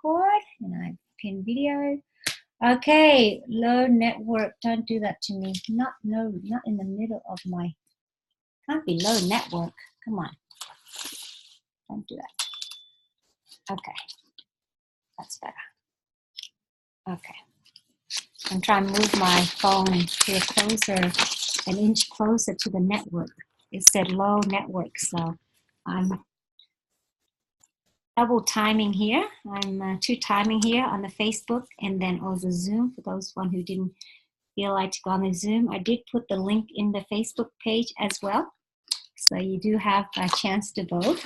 record and I pin video. Okay, low network. Don't do that to me. Not in the middle of my. Can't be low network. Come on. Don't do that. Okay, that's better. Okay. I'm trying to move my phone here closer, an inch closer to the network. It said low network, so I'm double timing here. I'm two timing here on the Facebook and then also Zoom for those one who didn't feel like to go on the Zoom. I did put the link in the Facebook page as well, so you do have a chance to vote.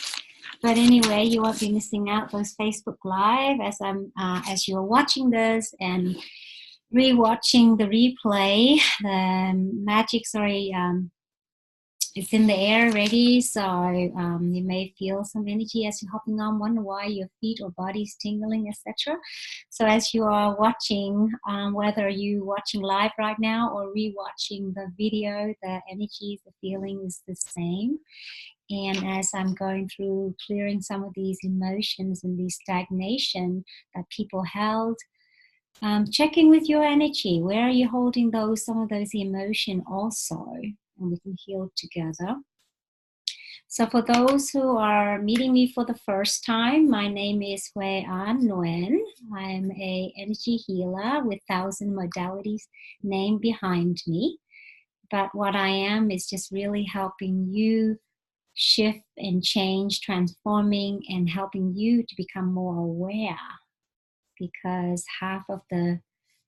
But anyway, you won't be missing out those Facebook Live as you're watching this and rewatching the replay. The magic's already it's in the air ready, so you may feel some energy as you're hopping on, wonder why your feet or body's tingling, etc. So as you are watching, whether you're watching live right now or rewatching the video, the energy, the feeling is the same. And as I'm going through clearing some of these emotions and these stagnation that people held, checking with your energy. Where are you holding some of those emotions also? And we can heal together. So for those who are meeting me for the first time, my name is Hue An Nguyen. I'm an energy healer with 1,000 modalities named behind me. But what I am is just really helping you shift and change, transforming and helping you to become more aware. Because half of the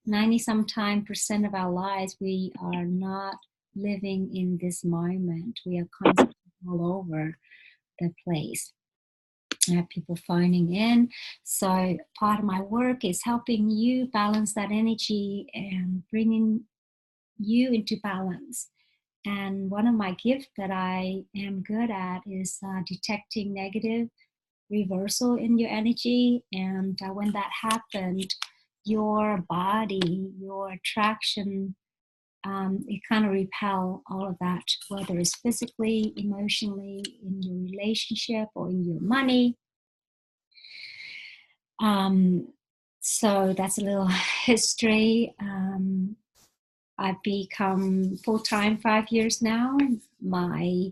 90-some% of our lives, we are not living in this moment. We are constantly all over the place. I have people phoning in. So part of my work is helping you balance that energy and bringing you into balance. And one of my gifts that I am good at is detecting negative reversal in your energy. And when that happened, your body, your attraction, it kind of repel all of that, whether it's physically, emotionally, in your relationship or in your money. So that's a little history. I've become full-time 5 years now. My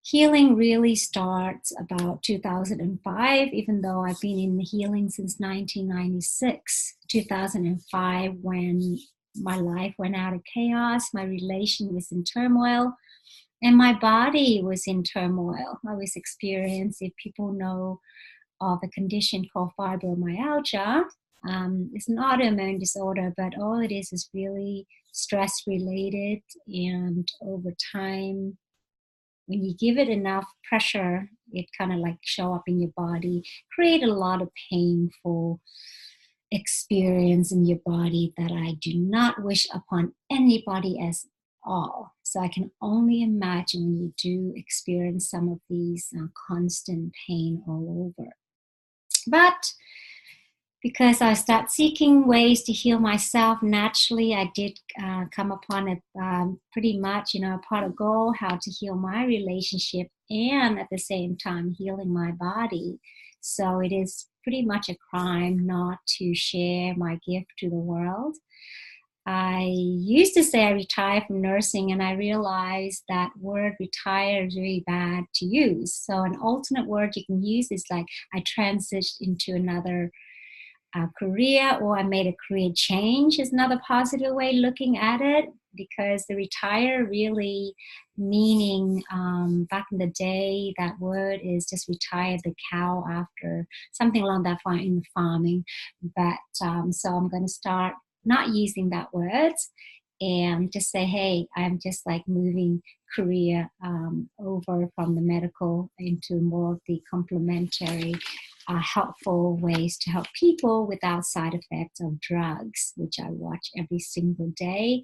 healing really starts about 2005, even though I've been in healing since 1996. 2005, when my life went out of chaos, my relation was in turmoil, and my body was in turmoil. I was experiencing, if people know of a condition called fibromyalgia, it's an autoimmune disorder, but all it is really stress related, and over time, when you give it enough pressure, it kind of like show up in your body, create a lot of painful experience in your body that I do not wish upon anybody as all. So I can only imagine when you do experience some of these constant pain all over. But because I start seeking ways to heal myself naturally, I did come upon it pretty much, a pot of gold, how to heal my relationship and at the same time healing my body. So it is pretty much a crime not to share my gift to the world. I used to say I retired from nursing, and I realized that word retire is really bad to use. So an alternate word you can use is like I transitioned into another career, or I made a career change is another positive way looking at it, because the retire really meaning back in the day, that word is just retire the cow after something along that line in farming. But so I'm going to start not using that word and just say, hey, I'm just like moving career over from the medical into more of the complementary helpful ways to help people without side effects of drugs, which I watch every single day.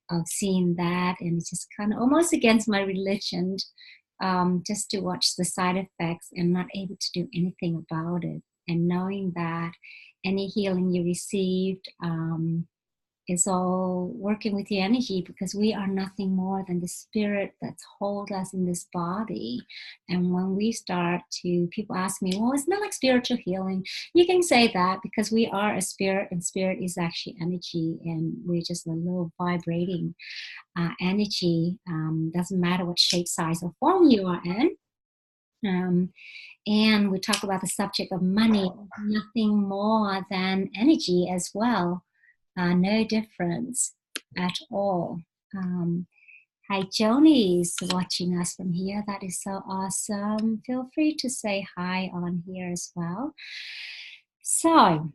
I've seen that, and it's just kind of almost against my religion just to watch the side effects and not able to do anything about it. And knowing that any healing you received is all working with the energy, because we are nothing more than the spirit that's hold us in this body. And when we start to, people ask me, well, isn't that like spiritual healing? You can say that, because we are a spirit, and spirit is actually energy, and we're just a little vibrating energy. Doesn't matter what shape, size, or form you are in. And we talk about the subject of money, nothing more than energy as well. No difference at all. Hi, Joni is watching us from here. That is so awesome. Feel free to say hi on here as well. So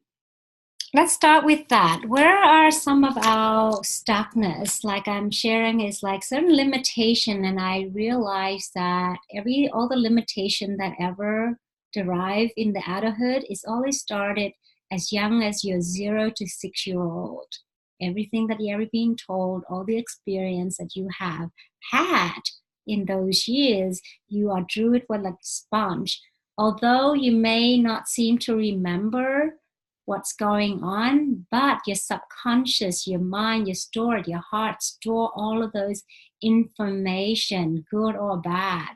let's start with that. Where are some of our stuckness? Like I'm sharing is like certain limitation, and I realized that all the limitation that ever derive in the adulthood is always started as young as your 0 to 6 year old. Everything that you ever been told, all the experience that you have had in those years, you are drew it like a sponge. Although you may not seem to remember what's going on, but your subconscious, your mind, your story, your heart store all of those information, good or bad.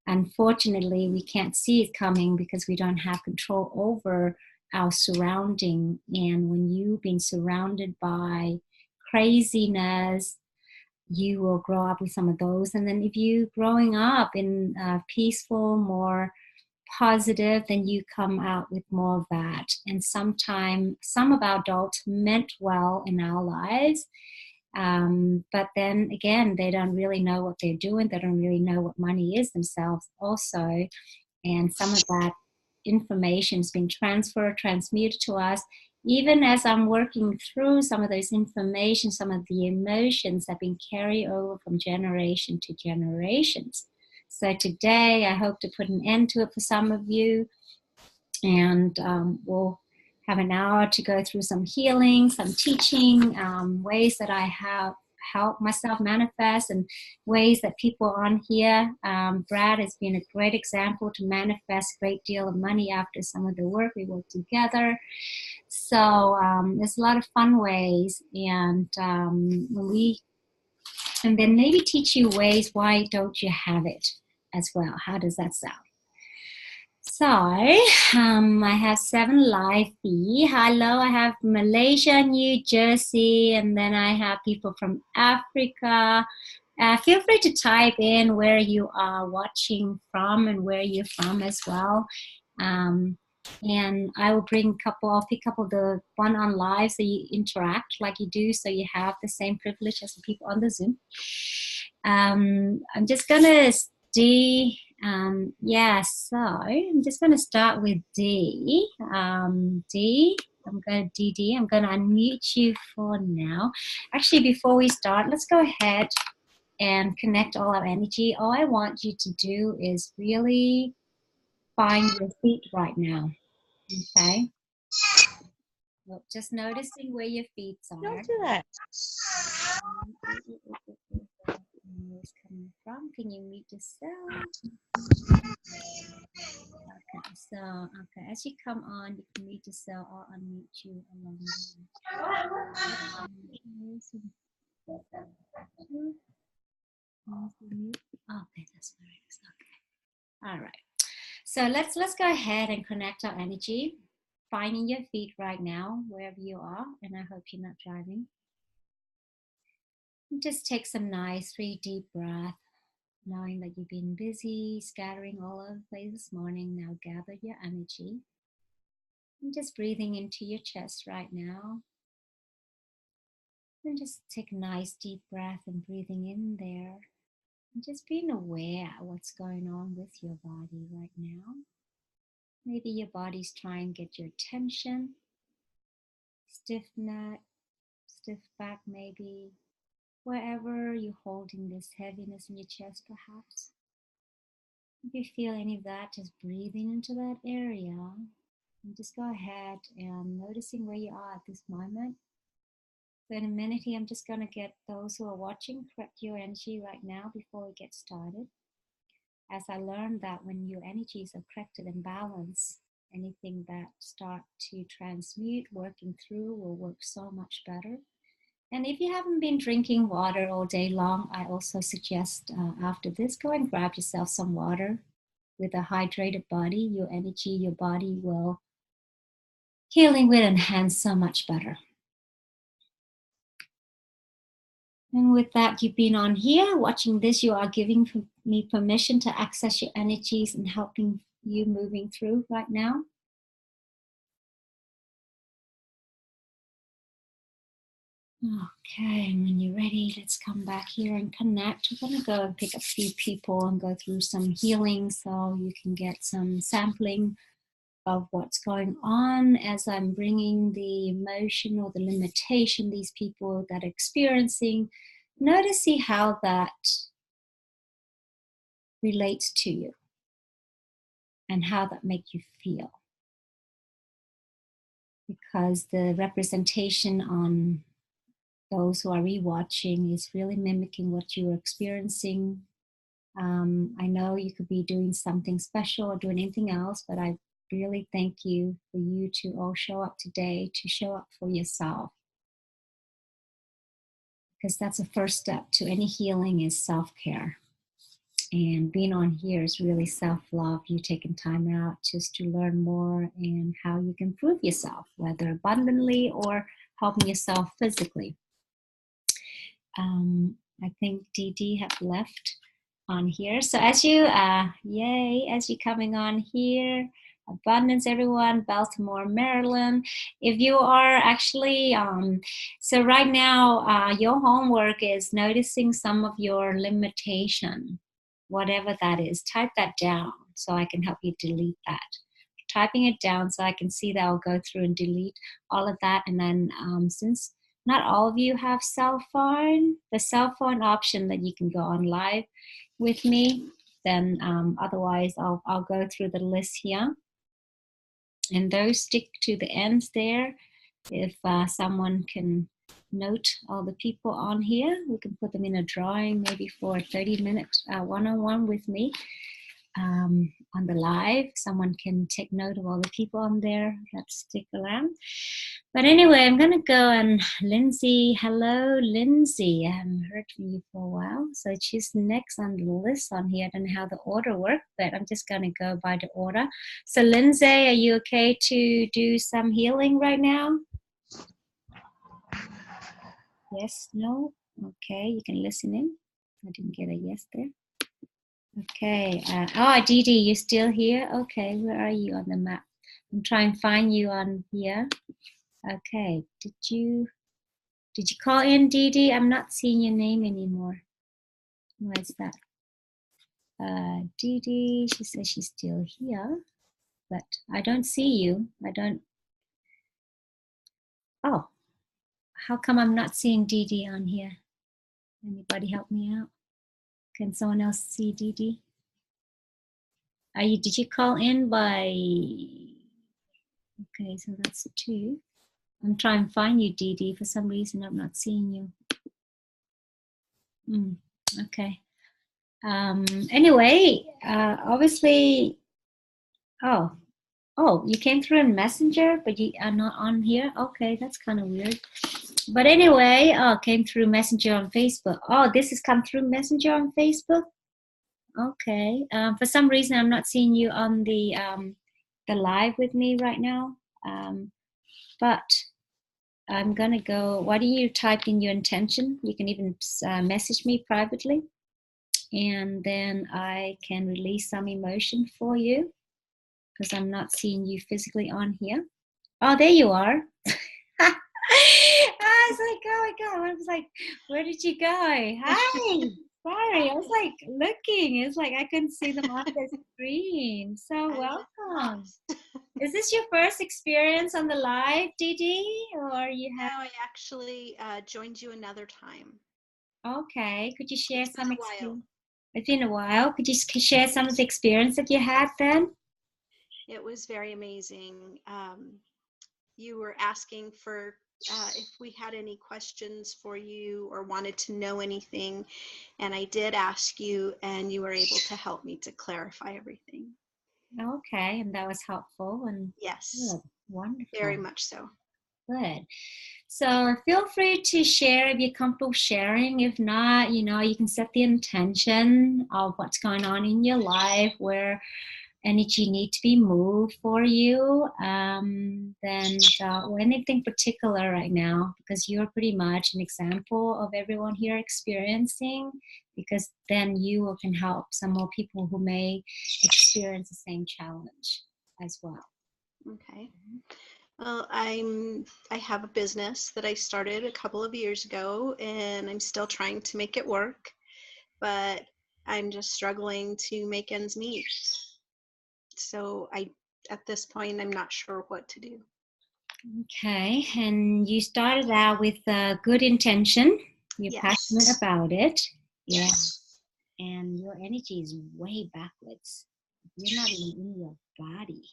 Unfortunately, we can't see it coming because we don't have control over our surrounding. And when you've been surrounded by craziness, you will grow up with some of those. And then if you growing up in peaceful, more positive, then you come out with more of that. And sometimes some of our adults meant well in our lives, but then again, they don't really know what they're doing. They don't really know what money is themselves also. And some of that information has been transmuted to us. Even as I'm working through some of those information, some of the emotions have been carried over from generation to generations. So today I hope to put an end to it for some of you, and we'll have an hour to go through some healing, some teaching, ways that I have helped myself manifest, and ways that people on here. Brad has been a great example to manifest a great deal of money after some of the work we worked together. So there's a lot of fun ways, and and then maybe teach you ways why don't you have it as well. How does that sound? So I have 7 live feed. Hello, I have Malaysia, New Jersey, and then I have people from Africa. Feel free to type in where you are watching from and where you're from as well. And I will bring I'll pick up the one on live so you interact like you do, so you have the same privilege as the people on the Zoom. I'm just gonna so I'm just gonna start with D. D, I'm gonna unmute you for now. Actually, before we start, let's go ahead and connect all our energy. All I want you to do is really find your feet right now. Okay. Well, just noticing where your feet are. Don't do that. Where it's coming from? Can you mute yourself? Okay, so as you come on, you can mute yourself. I'll unmute you along the way. Okay, that's very nice. Okay. All right. So let's go ahead and connect our energy. Finding your feet right now, wherever you are, and I hope you're not driving. And just take some nice 3 deep breaths, knowing that you've been busy, scattering all over the place this morning. Now gather your energy. And just breathing into your chest right now. And just take a nice deep breath and breathing in there. And just being aware of what's going on with your body right now. Maybe your body's trying to get your attention. Stiff neck, stiff back maybe. Wherever you're holding this heaviness in your chest perhaps. If you feel any of that, just breathing into that area. And just go ahead and noticing where you are at this moment. So in a minute here, I'm just going to get those who are watching, correct your energy right now before we get started. As I learned that when your energies are corrected and balanced, anything that start to transmute, working through will work so much better. And if you haven't been drinking water all day long, I also suggest after this, go and grab yourself some water. With a hydrated body, your energy, your body will healing will enhance so much better. And with that, you've been on here watching this, you are giving me permission to access your energies and helping you moving through right now. Okay, and when you're ready, let's come back here and connect. We're going to go and pick up a few people and go through some healing so you can get some sampling of what's going on as I'm bringing the emotion or the limitation these people that are experiencing. Notice, see how that relates to you and how that makes you feel. Because the representation on those who are rewatching is really mimicking what you're experiencing. I know you could be doing something special or doing anything else, but I really thank you for you to all show up today, to show up for yourself. Because that's the first step to any healing is self-care. And being on here is really self-love. You taking time out just to learn more and how you can prove yourself, whether abundantly or helping yourself physically. I think Dee Dee have left on here. So as you, yay, as you're coming on here, abundance, everyone, Baltimore, Maryland. If you are actually, so right now, your homework is noticing some of your limitation, whatever that is. Type that down so I can help you delete that. Typing it down so I can see that. I'll go through and delete all of that. And then since not all of you have cell phone, the cell phone option that you can go on live with me, then otherwise I'll go through the list here. And those stick to the ends there. If someone can note all the people on here, we can put them in a drawing maybe for a 30-minute one-on-one with me. On the live, someone can take note of all the people on there that stick around. But anyway, I'm gonna go and Lindsay, hello Lindsay, I haven't heard from you for a while, so she's next on the list on here. I don't know how the order works, but I'm just gonna go by the order. So Lindsay, are you okay to do some healing right now? Yes, no? Okay, you can listen in. I didn't get a yes there. Okay. Dee Dee, you still here? Okay, where are you on the map? I'm trying to find you on here. Okay. Did you call in, Dee Dee? I'm not seeing your name anymore. Why is that? Dee Dee, she says she's still here, but I don't see you. I don't. Oh, how come I'm not seeing Dee Dee on here? Anybody help me out? Can someone else see Dee Dee? Did you call in by? Okay, so that's 2. I'm trying to find you, Dee Dee. For some reason, I'm not seeing you. Okay. Anyway, obviously, oh, you came through in Messenger, but you are not on here. Okay, that's kind of weird. But anyway, came through Messenger on Facebook. Oh, this has come through Messenger on Facebook. Okay. For some reason, I'm not seeing you on the live with me right now. But I'm gonna go. Why don't you type in your intention? You can even message me privately, and then I can release some emotion for you because I'm not seeing you physically on here. Oh, there you are. I was like, oh my God. I was like, where did you go? Hi. Sorry. I was like looking. It's like I couldn't see them off the screen. So welcome. Is this your first experience on the live, Dee Dee? Or you have? No, I actually joined you another time. Okay. Could you share some experience? It's been a while. Could you share some of the experience that you had then? It was very amazing. You were asking for if we had any questions for you or wanted to know anything. And I did ask you, and you were able to help me to clarify everything. Okay. And that was helpful. And yes, good. Wonderful. very much so. Good. So feel free to share if you're comfortable sharing. If not, you can set the intention of what's going on in your life, where energy need to be moved for you. Or anything particular right now, because you're pretty much an example of everyone here experiencing, because then you can help some more people who may experience the same challenge as well. Okay. Well, I have a business that I started a couple of years ago, and I'm still trying to make it work, but I'm just struggling to make ends meet. So at this point, I'm not sure what to do. Okay, and you started out with a good intention. You're Yes. passionate about it. Yeah. And your energy is way backwards. You're not even in your body.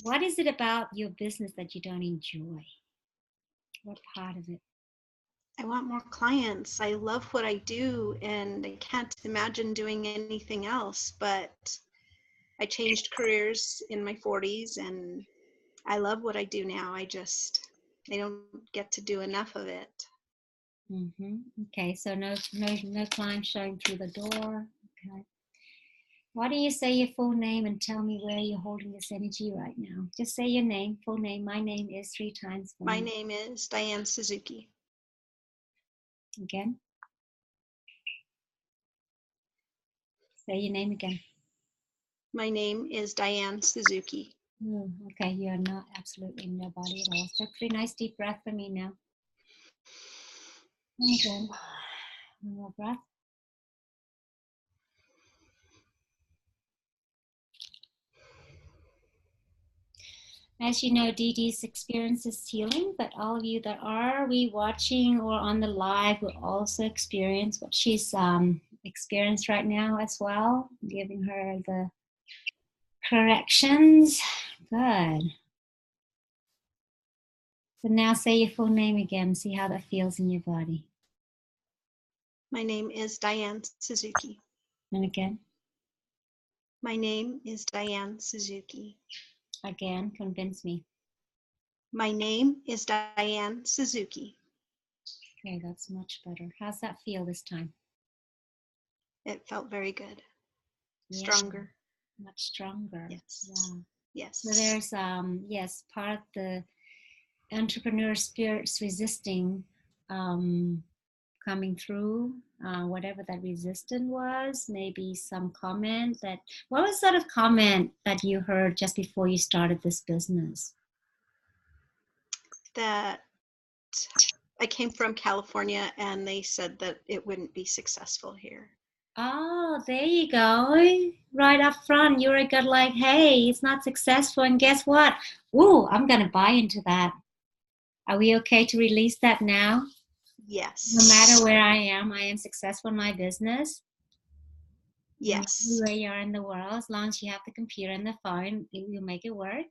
What is it about your business that you don't enjoy? What part of it? I want more clients. I love what I do, and I can't imagine doing anything else, but I changed careers in my 40s, and I love what I do now. I don't get to do enough of it. Mm-hmm. Okay, so no clients showing through the door. Okay. Why don't you say your full name and tell me where you're holding this energy right now? Just say your name, full name. My name is 3 times. My name is Diane Suzuki. Again. Say your name again. My name is Diane Suzuki. Okay, you're not absolutely in your body at all. So take a nice deep breath for me now. Okay. One more breath. As you know, Dee Dee's experience is healing, but all of you that are watching or on the live will also experience what she's experienced right now as well, giving her the corrections. Good. So now say your full name again, see how that feels in your body. My name is Diane Suzuki. And again. My name is Diane Suzuki. Again, convince me. My name is Diane Suzuki. Okay, that's much better. How's that feel this time? It felt very good. Yeah, stronger. Much stronger. Yes. Yeah. Yes. So there's part of the entrepreneur spirit's resisting coming through, whatever that resistance was. Maybe some comment what was sort of comment that you heard just before you started this business? That I came from California, and they said that it wouldn't be successful here. Oh, there you go. Right up front, you were good, like, hey, it's not successful, and guess what? Ooh, I'm gonna buy into that. Are we okay to release that now? Yes. No matter where I am successful in my business. Yes. No matter where you are in the world, as long as you have the computer and the phone, you'll make it work.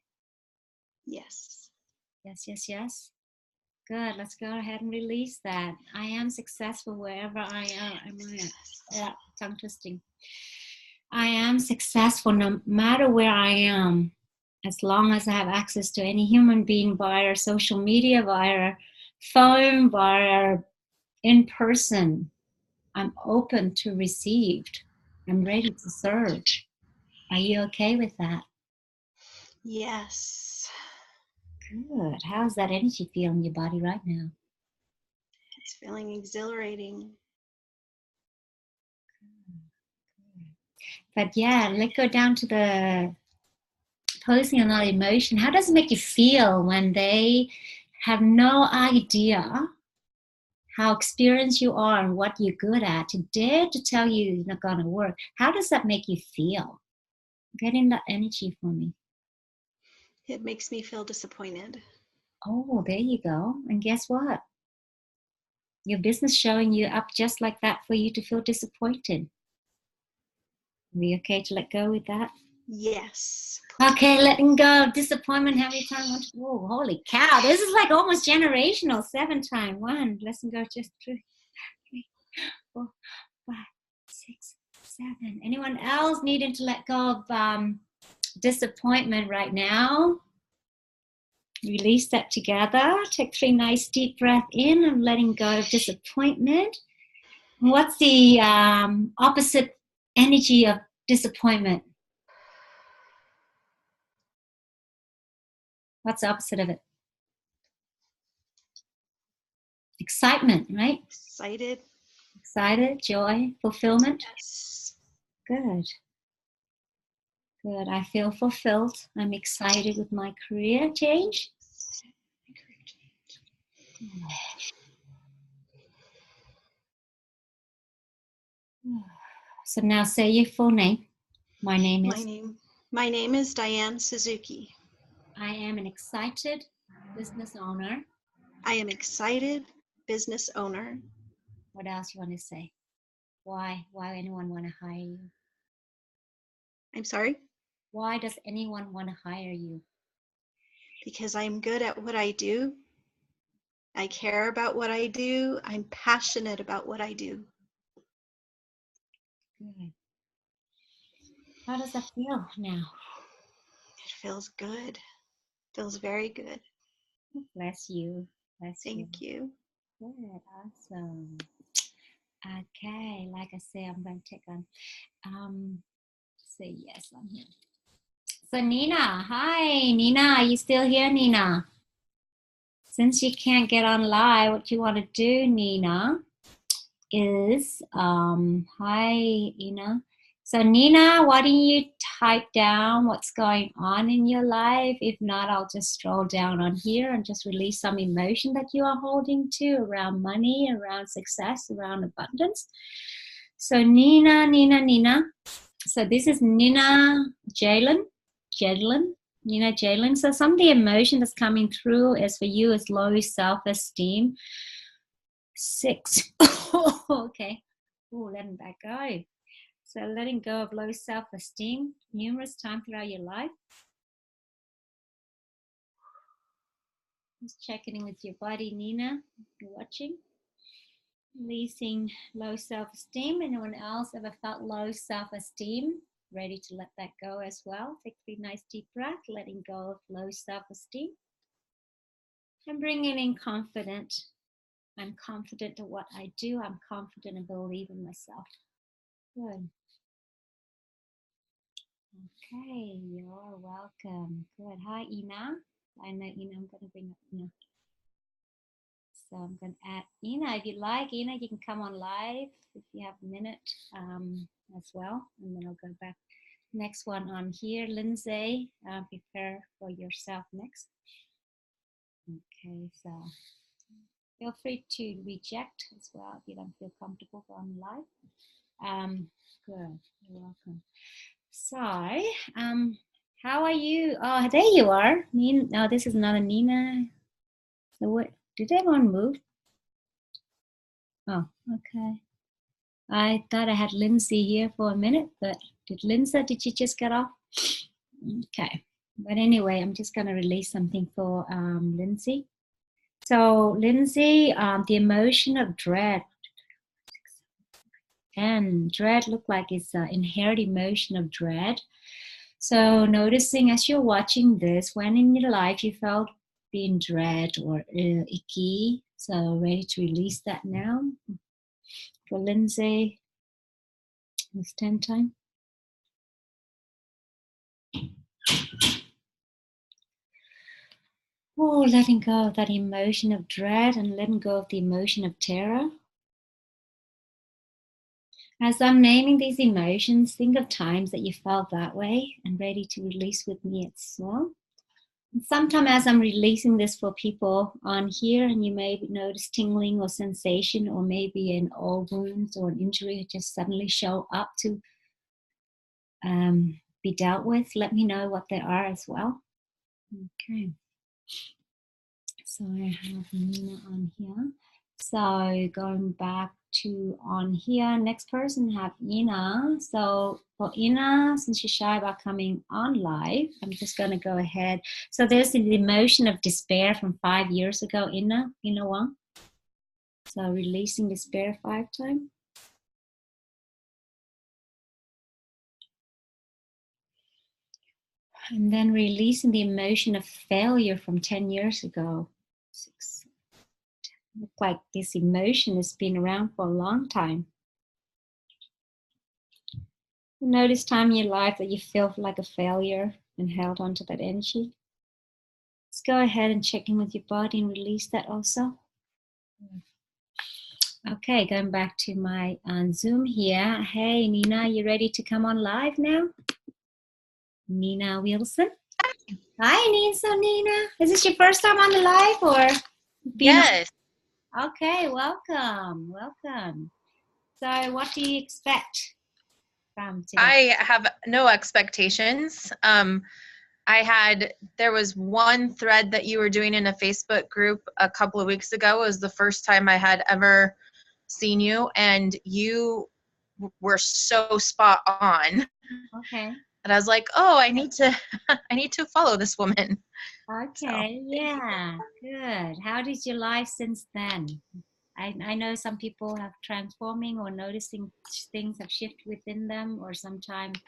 Yes. Yes, yes, yes. Good. Let's go ahead and release that. I am successful wherever I am. Yeah, tongue twisting. I am successful no matter where I am, as long as I have access to any human being via social media, via phone, via in person. I'm open to received. I'm ready to serve. Are you okay with that? Yes. Good. How's that energy feel in your body right now? It's feeling exhilarating. But yeah, let's go down to the posing on that emotion. How does it make you feel when they have no idea how experienced you are and what you're good at to dare to tell you it's not going to work? How does that make you feel? Get in that energy for me. It makes me feel disappointed. Oh, there you go. And guess what? Your business showing you up just like that for you to feel disappointed. Are we okay to let go with that? Yes. Okay, letting go of disappointment. How many times? Oh, holy cow. This is like almost generational. 7 times. 1. Let's go just 2, 3, 4, 5, 6, 7. Anyone else needing to let go of disappointment right now? Release that together. Take 3 nice deep breaths in and letting go of disappointment. What's the opposite energy of disappointment? What's the opposite of it? Excitement, right? Excited. Excited, joy, fulfillment. Yes. Good. Good. I feel fulfilled. I'm excited with my career change. So now say your full name. My name is Diane Suzuki. I am an excited business owner. I am excited business owner. What else you want to say? Why anyone want to hire you? I'm sorry? Why does anyone want to hire you? Because I'm good at what I do. I care about what I do. I'm passionate about what I do. Good. How does that feel now? It feels good. Feels very good. Bless you. Thank you. Good. Awesome. Okay. Like I say, I'm going to take on say yes on here. So Nina, hi Nina, are you still here, Nina? Since you can't get on live, what you want to do, Nina, is hi Nina. So Nina, why don't you type down what's going on in your life? If not, I'll just scroll down on here and just release some emotion that you are holding to around money, around success, around abundance. So Nina. So this is Nina Jalen. Nina Jalen. So some of the emotion that's coming through is for you is low self-esteem. 6. Okay. Oh, letting that go. So letting go of low self-esteem numerous times throughout your life. Just checking in with your body, Nina, if you're watching. Releasing low self-esteem. Anyone else ever felt low self-esteem? Ready to let that go as well. Take 3 nice deep breaths, letting go of low self-esteem. And bringing in confident. I'm confident in what I do. I'm confident and believe in myself. Good. Okay, you're welcome. Good. Hi, Ina. I know Ina. I'm going to bring up Ina. So I'm going to add Ina. If you like, Ina, you can come on live if you have a minute as well. And then I'll go back. Next one on here, Lindsay. Prepare for yourself next. Okay, so feel free to reject as well if you don't feel comfortable going live. Good. You're welcome. So, how are you? Oh, there you are. Nina. No, this is not a Nina. So what? Did everyone move? Oh, okay. I thought I had Lindsay here for a minute, but did you just get off? Okay. But anyway, I'm just going to release something for Lindsay. So, Lindsay, the emotion of dread. And dread look like it's an inherent emotion of dread. So noticing as you're watching this, when in your life you felt being dread or icky, so ready to release that now. For Lindsay, it's 10 time. Oh, letting go of that emotion of dread and letting go of the emotion of terror. As I'm naming these emotions, think of times that you felt that way and ready to release with me as well. Sometimes as I'm releasing this for people on here, and you may notice tingling or sensation, or maybe an old wounds or an injury just suddenly show up to be dealt with, let me know what they are as well. Okay. So I have Nina on here. So going back to on here, next person have Ina. So for Ina, since she's shy about coming on live, I'm just going to go ahead. So there's the emotion of despair from 5 years ago, Ina Wang. So releasing despair 5 times. And then releasing the emotion of failure from 10 years ago. Look like this emotion has been around for a long time. Notice time in your life that you feel like a failure and held on to that energy. Let's go ahead and check in with your body and release that also. Okay, going back to my Zoom here. Hey, Nina, you ready to come on live now? Nina Wilson. Hi, Nina. Is this your first time on the live or? Yes. Okay, welcome. So what do you expect from today? I have no expectations. There was one thread that you were doing in a Facebook group a couple of weeks ago. It was the first time I had ever seen you, and you were so spot on. Okay. And I was like, oh, I need to follow this woman. Okay, yeah, good. How did your life since then? I know some people have transforming or noticing things have shifted within them, or sometimes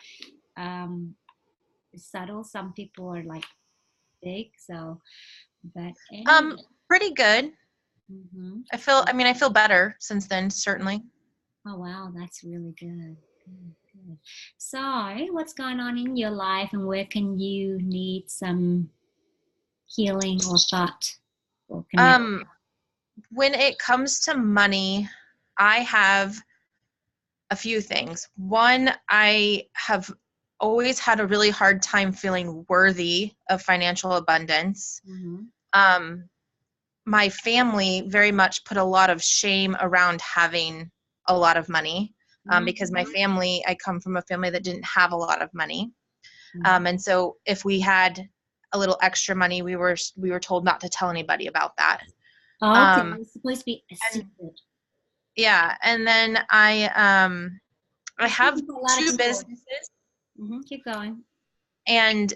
subtle. Some people are like big. So, but anyway. Pretty good. Mm-hmm. I feel better since then, certainly. Oh wow, that's really good. Good. So, what's going on in your life, and where can you need some healing or thought or connection? When it comes to money, I have a few things. One, I have always had a really hard time feeling worthy of financial abundance. Mm-hmm. My family very much put a lot of shame around having a lot of money, because I come from a family that didn't have a lot of money. Mm-hmm. And so if we had a little extra money, we were told not to tell anybody about that. Oh, okay. It's supposed to be a secret. Yeah, and then I have two businesses. Mm-hmm. Keep going. And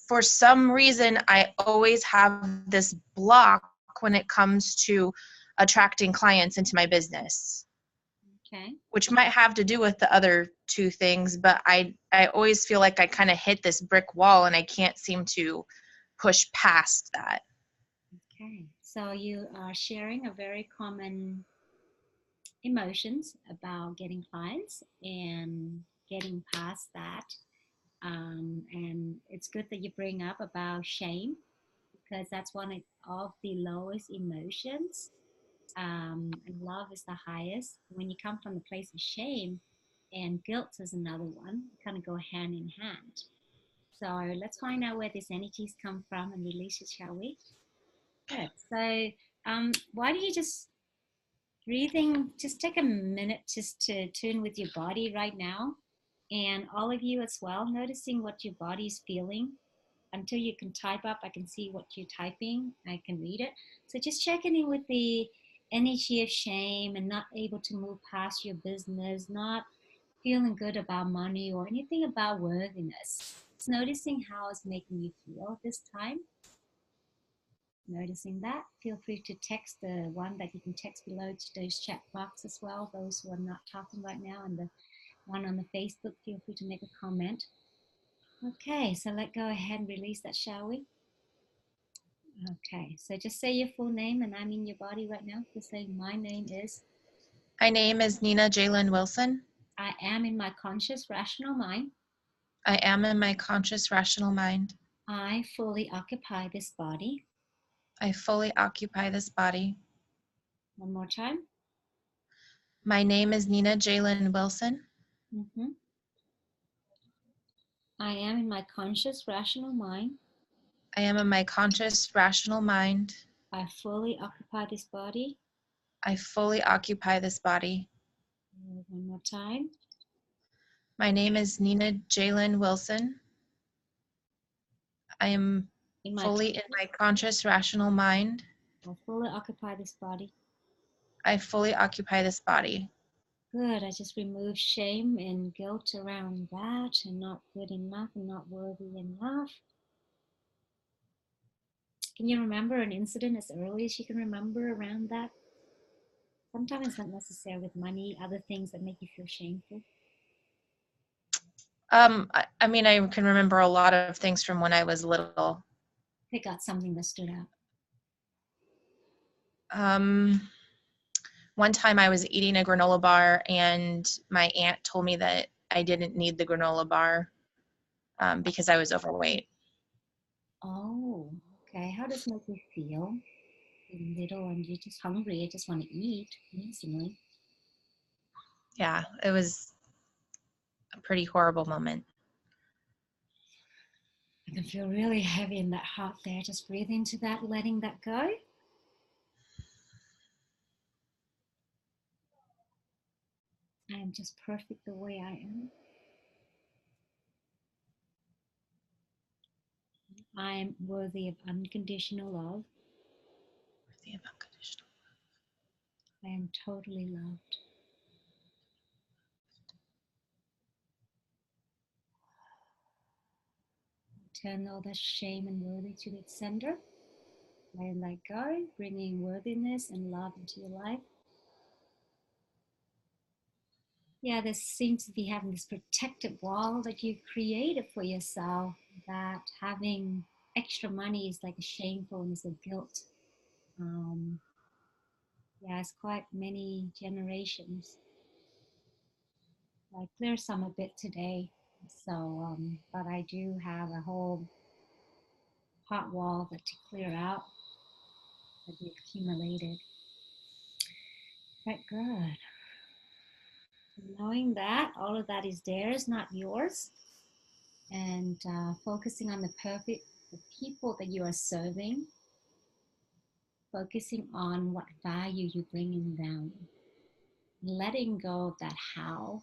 for some reason, I always have this block when it comes to attracting clients into my business. Okay. Which might have to do with the other two things, but I always feel like I kind of hit this brick wall and I can't seem to push past that. Okay. So you are sharing a very common emotions about getting clients and getting past that. And it's good that you bring up about shame, because that's one of the lowest emotions. And love is the highest. When you come from the place of shame, and guilt is another one, kind of go hand in hand. So let's find out where these energies come from and release it, shall we? Good. So why do you just breathing, just take a minute just to tune with your body right now, and all of you as well, noticing what your body is feeling. Until you can type up, I can see what you're typing, I can read it. So just checking in with the energy of shame and not able to move past your business, not feeling good about money or anything about worthiness. Just noticing how it's making you feel this time. Noticing that, feel free to text the one that you can text below to those chat box as well. Those who are not talking right now, and the one on the Facebook, feel free to make a comment. Okay, so let's go ahead and release that, shall we? Okay, so just say your full name, and I'm in your body right now. Just say, my name is. My name is Nina Jalen Wilson. I am in my conscious, rational mind. I am in my conscious, rational mind. I fully occupy this body. I fully occupy this body. One more time. My name is Nina Jalen Wilson. Mm-hmm. I am in my conscious, rational mind. I am in my conscious, rational mind. I fully occupy this body. I fully occupy this body. One more time. My name is Nina Jalen Wilson. I am fully in my conscious, rational mind. I fully occupy this body. I fully occupy this body. Good. I just remove shame and guilt around that, and not good enough and not worthy enough. Can you remember an incident as early as you can remember around that? Sometimes it's not necessary with money, other things that make you feel shameful. I mean, I can remember a lot of things from when I was little. Pick out something that stood out. One time I was eating a granola bar and my aunt told me that I didn't need the granola bar because I was overweight. Oh, okay. How does it make you feel? You're little and you're just hungry. You just want to eat instantly. Yeah, it was a pretty horrible moment. I can feel really heavy in that heart there. Just breathe into that, letting that go. I am just perfect the way I am. I am worthy of unconditional love. Worthy of unconditional. I am totally loved. Turn all the shame and worthy to its center. Letting that go, bringing worthiness and love into your life. Yeah, there seems to be having this protective wall that you've created for yourself, that having extra money is like a shameful and it's a guilt. Yeah, it's quite many generations. I clear some a bit today, so but I do have a whole hot wall that to clear out that we accumulated. Quite good. Knowing that all of that is theirs, not yours, and focusing on the people that you are serving, focusing on what value you bring in them, letting go of that how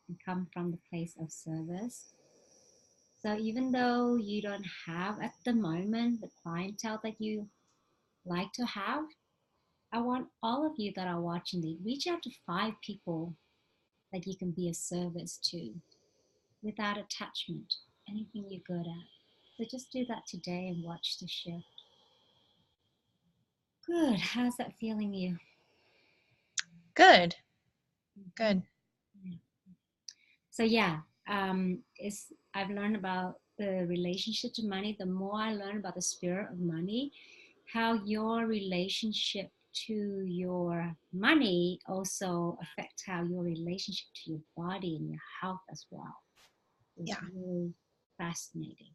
and come from the place of service. So even though you don't have at the moment the clientele that you like to have, I want all of you that are watching this, reach out to 5 people that you can be of service to without attachment, anything you're good at. So just do that today and watch the shift. Good. How's that feeling you? Good. Good. So yeah, I've learned about the relationship to money. The more I learn about the spirit of money, how your relationship to your money also affects how your relationship to your body and your health as well. It's really fascinating.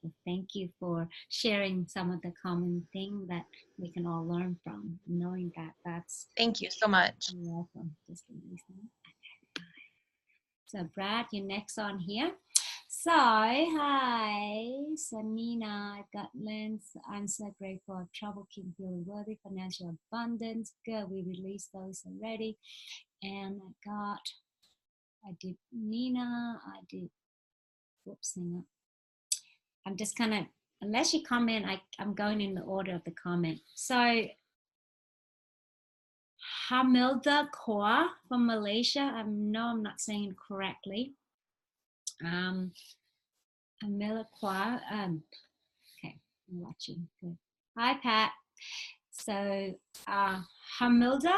So thank you for sharing some of the common thing that we can all learn from, knowing that that's. Thank you so much. You're welcome. Just listening. So Brad, you're next on here. So, hi, Samina, I've got Lens. I'm so grateful. Of trouble, keep feeling worthy, financial abundance. Good, we released those already. And I did Nina, I did, whoops, hang on. I'm just kind of, unless you comment, I'm going in the order of the comment. So, Hamilda Kaur from Malaysia. I know I'm not saying it correctly. Hamilda Kaur. Okay, I'm watching. Good. Hi, Pat. So, Hamilda,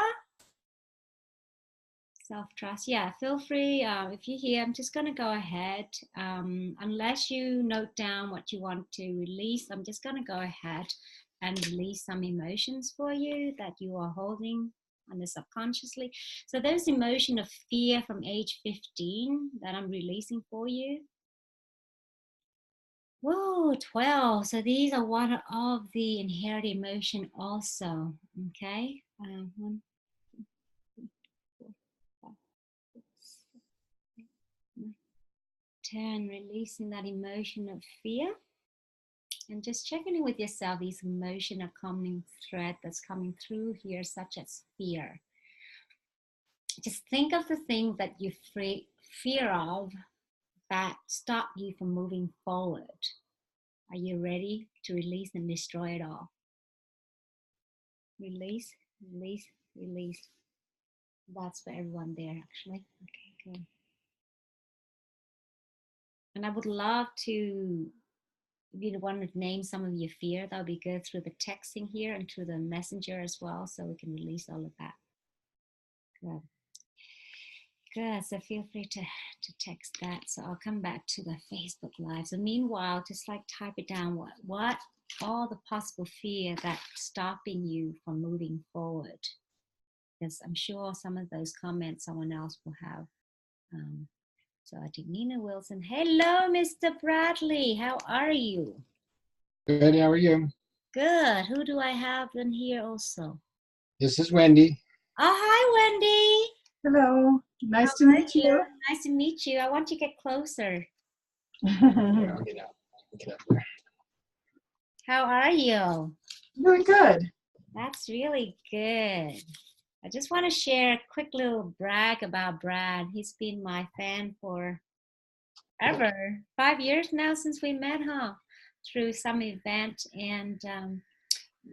self-trust. Yeah, feel free. If you're here, I'm just going to go ahead. Unless you note down what you want to release, I'm just going to go ahead and release some emotions for you that you are holding under subconsciously. So there's emotion of fear from age 15 that I'm releasing for you. Whoa, 12. So these are one of the inherited emotion also. Okay. 1, 2, 3, 4, 5, 6, 7, 8, 9, 10. Releasing that emotion of fear. And just checking in with yourself, these emotion are coming thread that's coming through here, such as fear. Just think of the things that you fear of that stop you from moving forward. Are you ready to release and destroy it all? Release, release, release. That's for everyone there, actually. Okay, good. And I would love to, if you want to name some of your fear, that would be good through the texting here and through the messenger as well, so we can release all of that. Good. good. So feel free to text that. So I'll come back to the Facebook Live. So meanwhile, just like type it down. What all the possible fear that's stopping you from moving forward? Because I'm sure some of those comments someone else will have. So I think Nina Wilson. Hello, Mr. Bradley. How are you? Good, how are you? Good. Who do I have in here also? This is Wendy. Oh, hi, Wendy. Hello, nice How to are meet you. Nice to meet you. I want to get closer. Here, I'll get out. Get up there. How are you? Doing good. That's really good. I just want to share a quick little brag about Brad. He's been my fan for ever. 5 years now since we met, huh? Through some event. And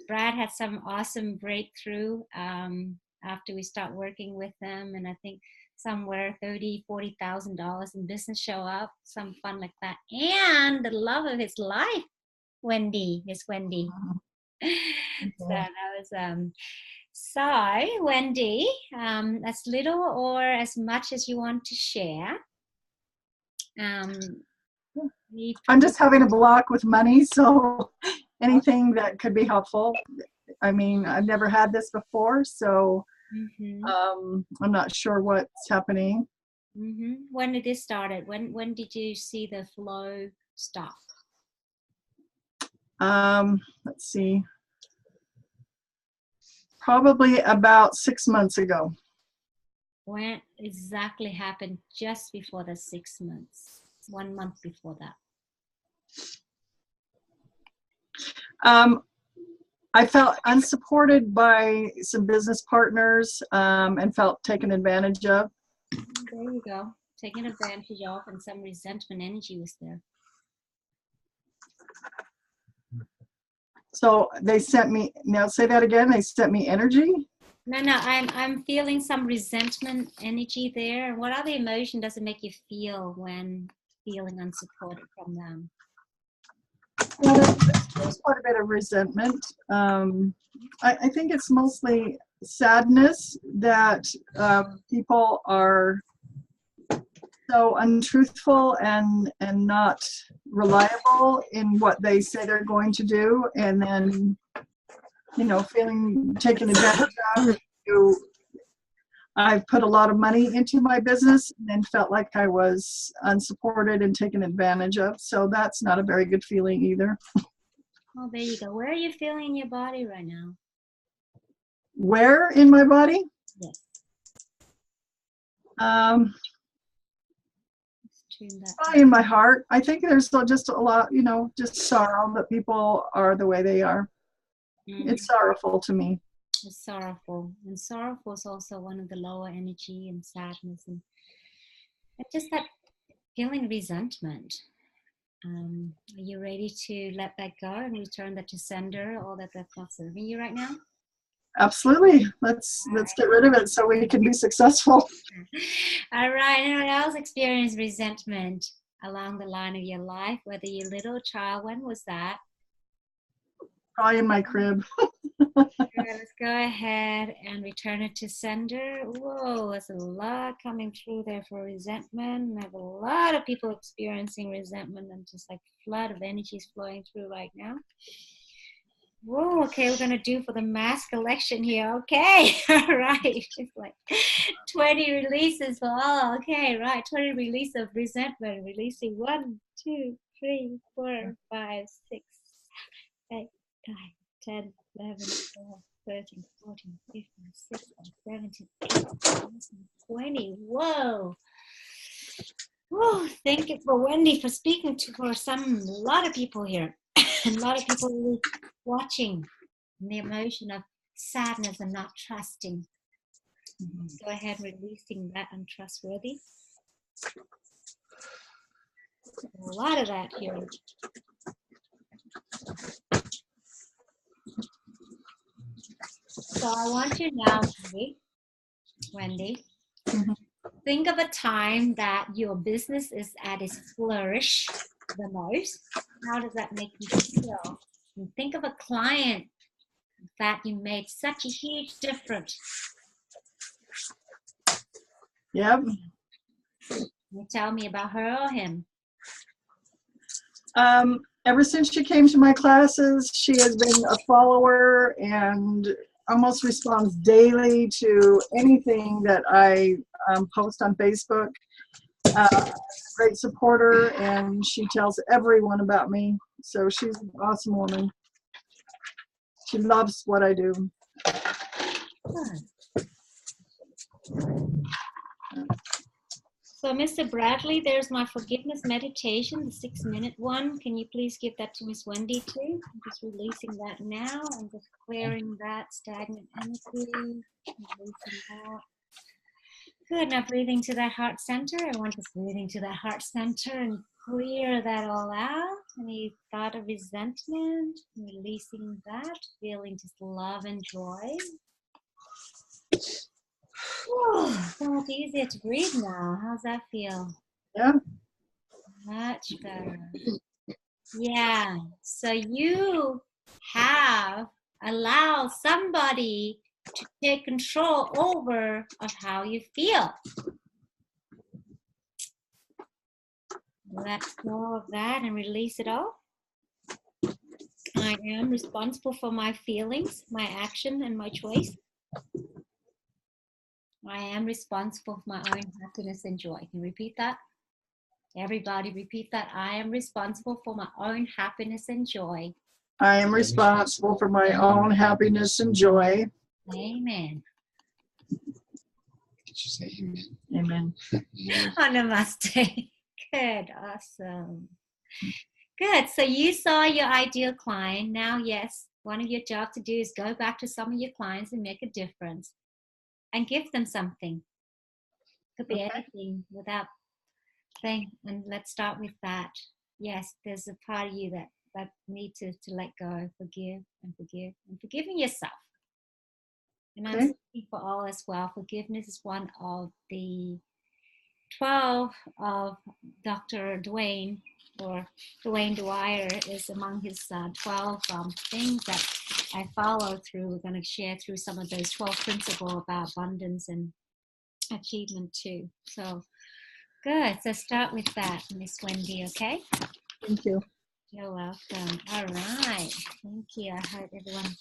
Brad had some awesome breakthrough after we start working with them. And I think somewhere $30,000-$40,000 in business show up, some fun like that. And the love of his life, Wendy, Miss Wendy. So that was so Wendy, as little or as much as you want to share. I'm just having a block with money, so anything that could be helpful. I mean, I've never had this before, so I'm not sure what's happening. When did this start? When did you see the flow stop? Let's see. Probably about 6 months ago. When exactly happened? Just before the 6 months? 1 month before that? I felt unsupported by some business partners and felt taken advantage of. There you go. Taken advantage of, and some resentment energy was there. So they sent me, now say that again, they sent me energy? No, I'm feeling some resentment energy there. What other emotion does it make you feel when feeling unsupported from them? Well, there's quite a bit of resentment. I think it's mostly sadness that people are so untruthful and not reliable in what they say they're going to do, and then, you know, feeling taken advantage of. I've put a lot of money into my business and felt like I was unsupported and taken advantage of. So that's not a very good feeling either. Oh, there you go. Where are you feeling in your body right now? Where in my body? Yes. Probably in my heart. I think there's just a lot, you know, just sorrow that people are the way they are. It's sorrowful to me. It's sorrowful, and sorrowful is also one of the lower energy, and sadness, and just that feeling resentment. Are you ready to let that go and return that to sender, or that's not serving you right now? Absolutely. Let's get rid of it so we can be successful. All right. Anyone else experience resentment along the line of your life, whether you're little child? When was that? Probably in my crib. Let's go ahead and return it to sender. Whoa, there's a lot coming through there for resentment. I have a lot of people experiencing resentment, and just like flood of energies flowing through right now. Whoa, okay, we're going to do for the mass collection here. Okay, all right. It's like 20 releases for all. Okay, right. 20 release of resentment. Releasing 1, 2, 3, 4, 5, 6, 8, 9, 10, 11, 12, 13, 14, 15, 16, 17, 18, 19, 20. Whoa. Whoa, thank you for Wendy for speaking to for a lot of people here. A lot of people really watching the emotion of sadness and not trusting. Go ahead, releasing that untrustworthy. A lot of that here. So I want you now, Wendy, think of a time that your business is at its flourish the most. How does that make you feel? And think of a client that you made such a huge difference. Yep. You tell me about her or him. Ever since she came to my classes, she has been a follower and almost responds daily to anything that I post on Facebook. Great supporter, and she tells everyone about me. So she's an awesome woman. She loves what I do. So, Mr. Bradley, there's my forgiveness meditation, the 6-minute one. Can you please give that to Miss Wendy too? I'm just releasing that now and just clearing that stagnant energy. Releasing that. Good. Now breathing to that heart center. I want just breathing to that heart center and clear that all out. Any thought of resentment, releasing that, feeling just love and joy. Whew, so much easier to breathe now. How's that feel? Yeah. Much better. Yeah. So you have allowed somebody to take control over of how you feel. Let go of that and release it all. I am responsible for my feelings, my action, and my choice. I am responsible for my own happiness and joy. Can you repeat that? Everybody repeat that. I am responsible for my own happiness and joy. I am responsible for my own happiness and joy. Amen. Did you say amen? Amen. Amen. Oh, namaste. Good. Awesome. Good. So you saw your ideal client. Now, yes, one of your jobs to do is go back to some of your clients and make a difference and give them something. Could be anything without thing. And let's start with that. Yes, there's a part of you that need to let go, forgive and forgive and forgiving yourself. And I'm speaking for all as well. Forgiveness is one of the 12 of Dr. Dwayne, or Dwayne Dwyer is among his 12 things that I follow through. We're going to share through some of those 12 principles about abundance and achievement too. So good. So start with that, Miss Wendy, okay? Thank you. You're welcome. All right. Thank you. I heard everyone.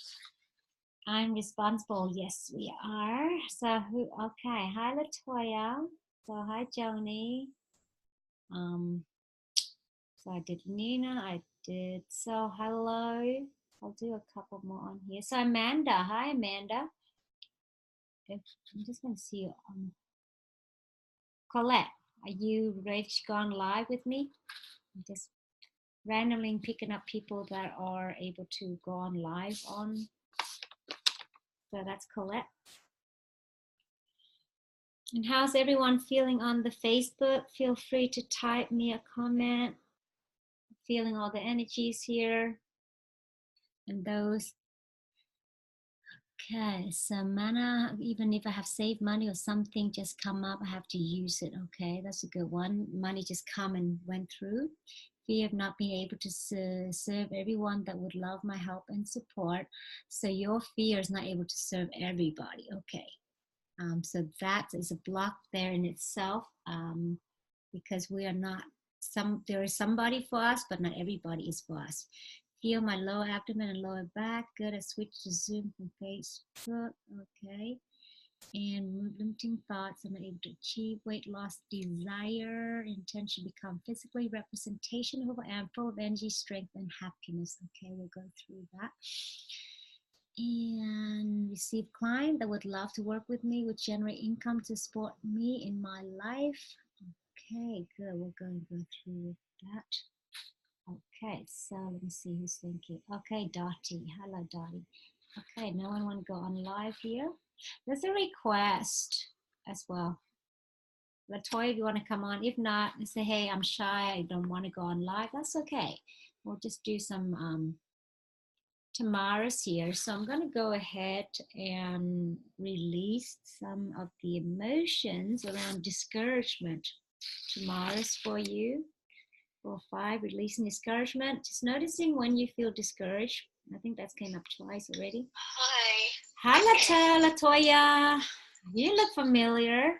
I'm responsible. Yes, we are. So who? Okay. Hi, Latoya. So hi, Joni. So I did Nina. I did. So hello. I'll do a couple more on here. So Amanda. Hi, Amanda. I'm just going to see you. Colette, are you ready to go on live with me? I'm just randomly picking up people that are able to go on live on. So that's Colette. And how's everyone feeling on the Facebook? Feel free to type me a comment. Feeling all the energies here. And those. Okay, so mana, even if I have saved money or something just come up, I have to use it. Okay, that's a good one. Money just come and went through. Fear of not being able to serve everyone that would love my help and support. So your fear is not able to serve everybody. Okay. So that is a block there in itself, because we are not there is somebody for us, but not everybody is for us. Feel my lower abdomen and lower back. Good. I switch to Zoom from Facebook. Okay. And limiting thoughts. I'm not able to achieve weight loss, desire, intention, become physically representation of who I am, full of energy, strength, and happiness. Okay, we'll go through that. And receive client that would love to work with me, would generate income to support me in my life. Okay, good. We're going to go through that. Okay, so let me see who's thinking. Okay, Dottie. Hello, Dottie. Okay, no one want to go on live here. There's a request as well. Latoya, if you want to come on. If not, say, hey, I'm shy. I don't want to go on live. That's okay. We'll just do some Tamara's here. So I'm going to go ahead and release some of the emotions around discouragement. Tamara's for you. 4-5, releasing discouragement. Just noticing when you feel discouraged. I think that's came up twice already. Hi. Hi, Latoya. You look familiar.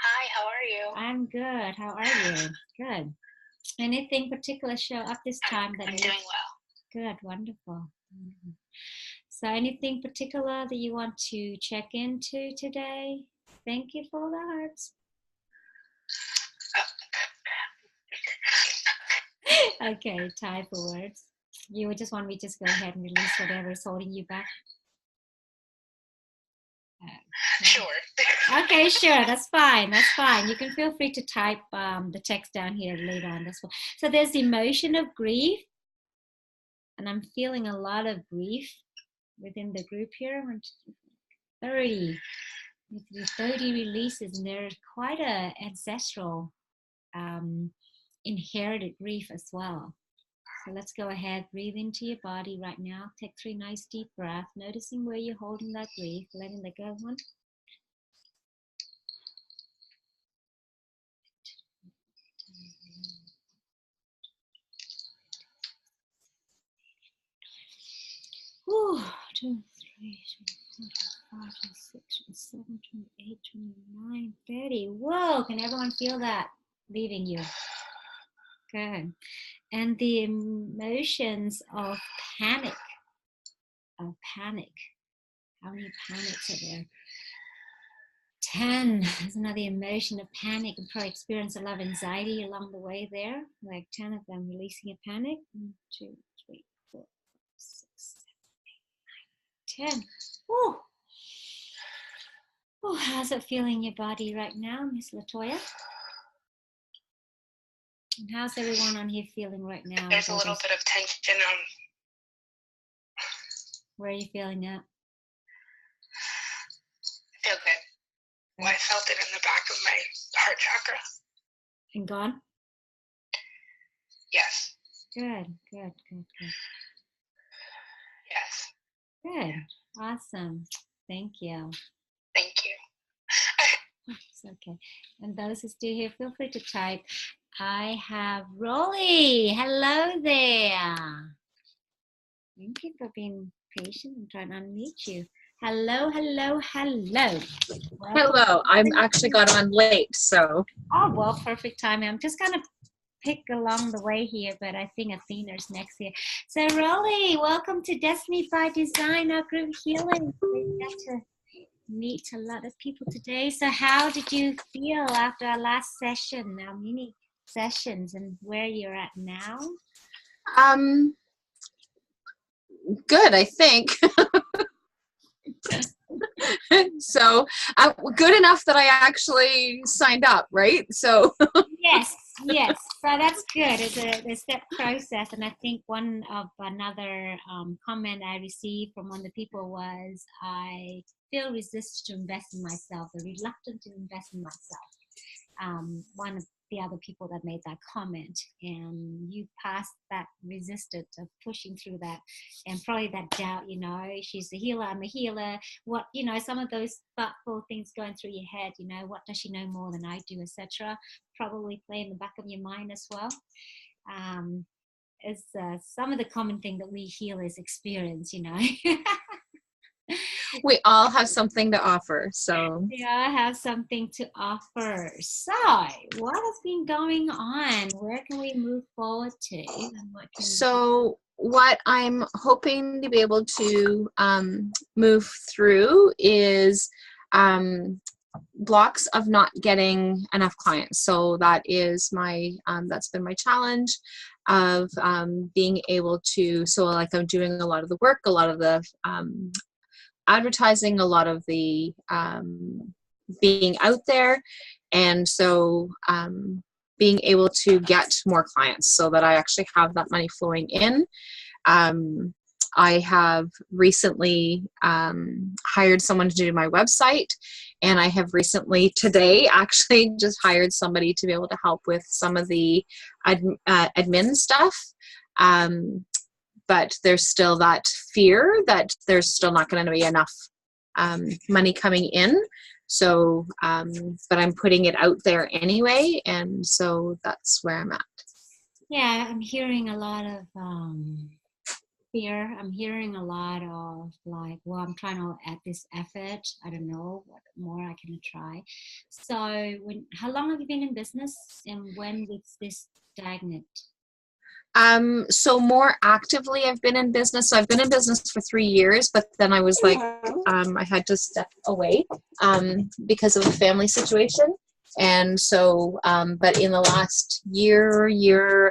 Hi, I'm good. How are you? Good. Anything particular show up this time that I'm doing well. Good, wonderful. Mhm. So anything particular that you want to check into today? Thank you for the hearts. Okay, time for words. You would just want me to just go ahead and release whatever is holding you back? Sure. Okay, sure. That's fine. That's fine. You can feel free to type the text down here later on. That's fine. So there's the emotion of grief. And I'm feeling a lot of grief within the group here. 30. 30 releases, and there's quite a ancestral inherited grief as well. So let's go ahead, breathe into your body right now. Take 3 nice deep breaths, noticing where you're holding that grief, letting it go. 1. Whew. 2, 3, 4, 5, 6, 7, 28, 29, 30. Whoa, can everyone feel that leaving you? Good. And the emotions of panic. How many panics are there? 10. There's another emotion of panic, and probably experience a lot of anxiety along the way there. Like 10 of them releasing a panic. 1, 2, 3, 4, 5, 6, 7, 8, 9, 10. Woo. Oh, how's it feeling in your body right now, Miss Latoya? And how's everyone on here feeling right now? There's a little bit of tension on. Where are you feeling that? Feel good. Well, I felt it in the back of my heart chakra. And gone? Yes. Good. Yes. Good. Awesome. Thank you. Thank you. It's okay. And those who still here, feel free to type. I have Rolly. Hello there. Thank you for being patient and trying to unmute you. Hello. Welcome. Hello. I'm actually got on late, so. Oh, well, perfect timing. I'm just going to pick along the way here, but I think Athena's next here. So, Rolly, welcome to Destiny by Design, our group healing. We got to meet a lot of people today. So how did you feel after our last session, our mini sessions, and where you're at now? Good, I think. So good enough that I actually signed up, right? So yes. So that's good. It's a step process, and I think another comment I received from one of the people was, I feel resistant to invest in myself, or reluctant to invest in myself. One of the other people that made that comment, and you passed that resistance of pushing through that, and probably that doubt, she's a healer, I'm a healer, what, some of those thoughtful things going through your head, what does she know more than I do, etc., probably play in the back of your mind as well. Is some of the common thing that we healers experience, we all have something to offer, so. We all have something to offer. So, what has been going on? Where can we move forward to? So, what I'm hoping to be able to move through is blocks of not getting enough clients. So that is that's been my challenge of being able to, so like I'm doing a lot of the work, a lot of the advertising, a lot of the being out there, and so being able to get more clients so that I actually have that money flowing in. I have recently hired someone to do my website, and I have recently today actually just hired somebody to be able to help with some of the admin stuff. But there's still that fear that there's still not going to be enough money coming in. So, but I'm putting it out there anyway. And so that's where I'm at. Yeah, I'm hearing a lot of fear. I'm hearing a lot of like, well, I'm trying to add this effort. I don't know what more I can try. So how long have you been in business and when did this stagnate? So more actively I've been in business. So I've been in business for 3 years, but then I was like, I had to step away because of a family situation. And so, but in the last year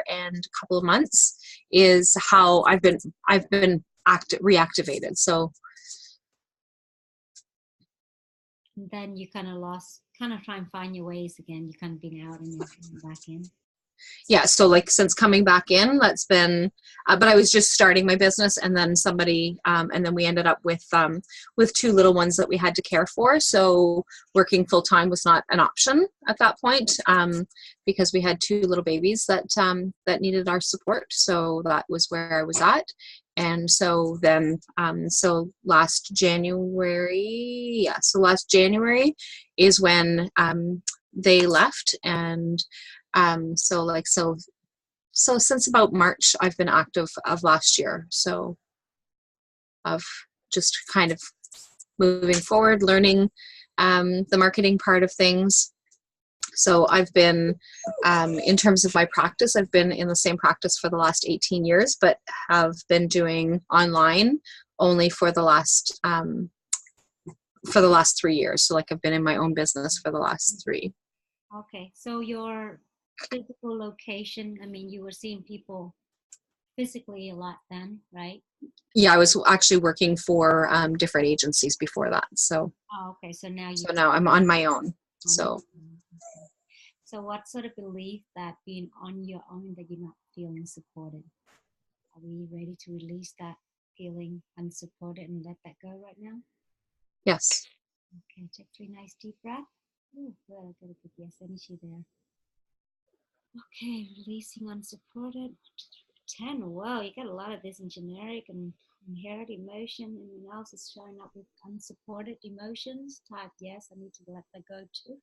and a couple of months is how I've been reactivated. So And then you kind of try and find your ways again. You kind of been out and then coming back in. yeah, so like since coming back in, that's been, but I was just starting my business, and then somebody, and then we ended up with 2 little ones that we had to care for. So working full time was not an option at that point, because we had 2 little babies that needed our support. So that was where I was at. And so then, so last January is when they left. And so since about March, I've been active of last year. So of just kind of moving forward, learning the marketing part of things. So I've been, in terms of my practice, I've been in the same practice for the last 18 years, but have been doing online only for the last 3 years. So like I've been in my own business for the last 3. Okay, so your physical location, I mean, you were seeing people physically a lot then, right? Yeah, I was actually working for different agencies before that. So Okay, so now I'm on my own. So okay. So what sort of belief that being on your own that you're not feeling supported? Are we ready to release that feeling unsupported and let that go right now? yes. Okay, take 3 nice deep breaths. Ooh, good, I got a good yes energy there. Okay, releasing unsupported. 10. Wow, you got a lot of this in generic and inherent emotion. Anyone else is showing up with unsupported emotions? Type yes, I need to let that go too.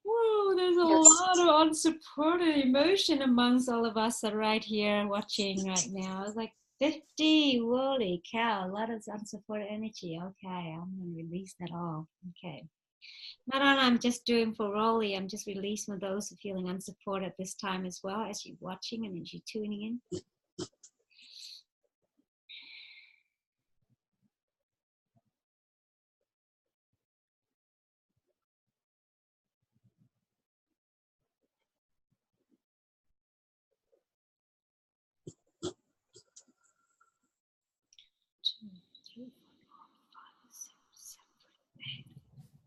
Whoa, there's a lot of unsupported emotion amongst all of us that are right here watching right now. It's like 50. Holy cow, a lot of unsupported energy. Okay, I'm going to release that all. Okay. Not only I'm just doing for Rolly, I'm just releasing those who are feeling unsupported this time as well as you're watching and as you're tuning in. Two, 3, 4, 5, 6, 7,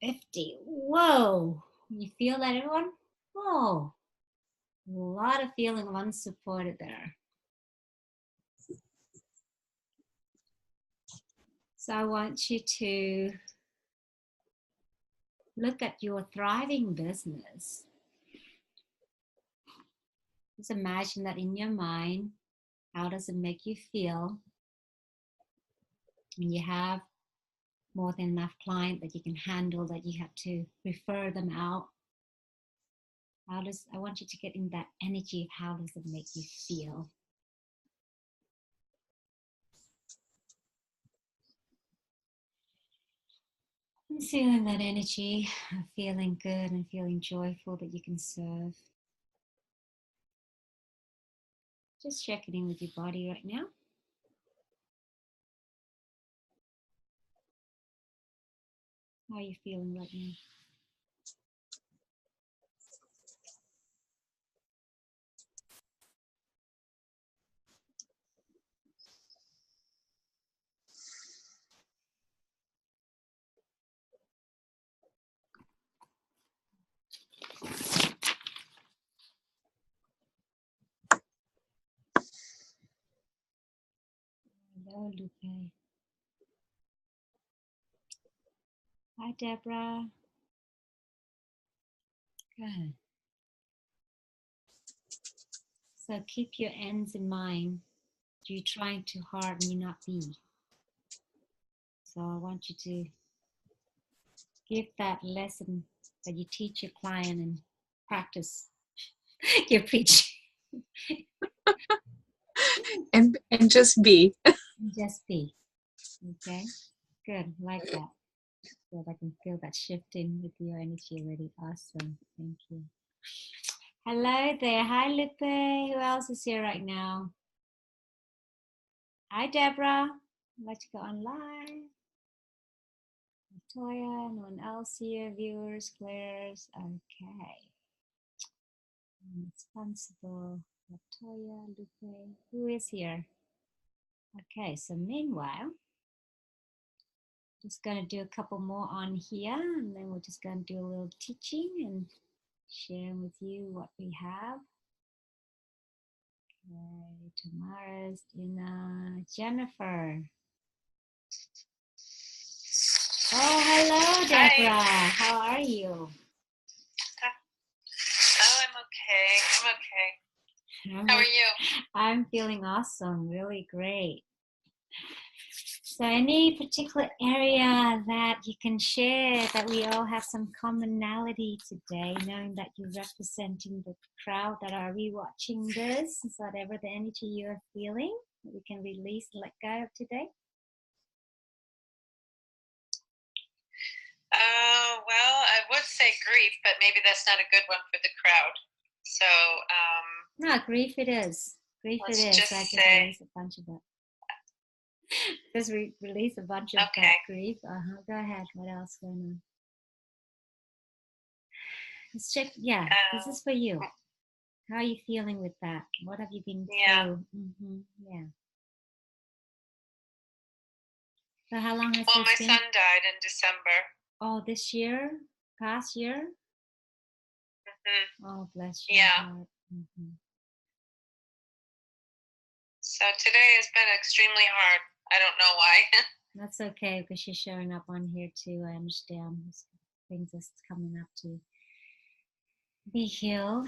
8, 50. Whoa. You feel that, everyone? Whoa. A lot of feeling of unsupported there. So I want you to look at your thriving business. Just imagine that in your mind. How does it make you feel when you have more than enough client that you can handle, that you have to refer them out? I want you to get in that energy of how does it make you feel? And feeling that energy of feeling good and feeling joyful that you can serve. Just checking in with your body right now. How are you feeling right now? Hello, Lupe. Hi, Deborah. Good. So keep your ends in mind. You're trying too hard and you're not be. So I want you to give that lesson that you teach your client and practice your preaching. and just be. Just be. Okay. Good. Like that. Good. I can feel that shifting with your energy already. Awesome. Thank you. Hello there. Hi, Lupe. Who else is here right now? Hi, Deborah. Let's go on live. Latoya, no one else here. Viewers, Claire's. Okay. Responsible. Latoya, Lupe. Who is here? Okay, so meanwhile, just going to do a couple more on here, and then we're just going to do a little teaching and sharing with you what we have. Okay, Tamara's, Dina, Jennifer. Oh, hello, Deborah. Hi. How are you? Oh, I'm okay. How are you? I'm feeling awesome, really great. So any particular area that you can share that we all have some commonality today, knowing that you're representing the crowd that are rewatching this, so whatever the energy you're feeling, we can release, let go of today? Well, I would say grief, but maybe that's not a good one for the crowd. So, No, grief it is. Grief it let's is. just I just say- release a bunch of it. Just release a bunch of Okay. that grief. Go ahead. What else going on? Let's check. Yeah, this is for you. How are you feeling with that? What have you been Yeah. through? Yeah. So how long has well, this my been? son died in December. Oh, this year? Past year? Hmm. Oh, bless you. Yeah. So today has been extremely hard. I don't know why. That's okay because she's showing up on here too. I understand. There's things that's coming up to be healed.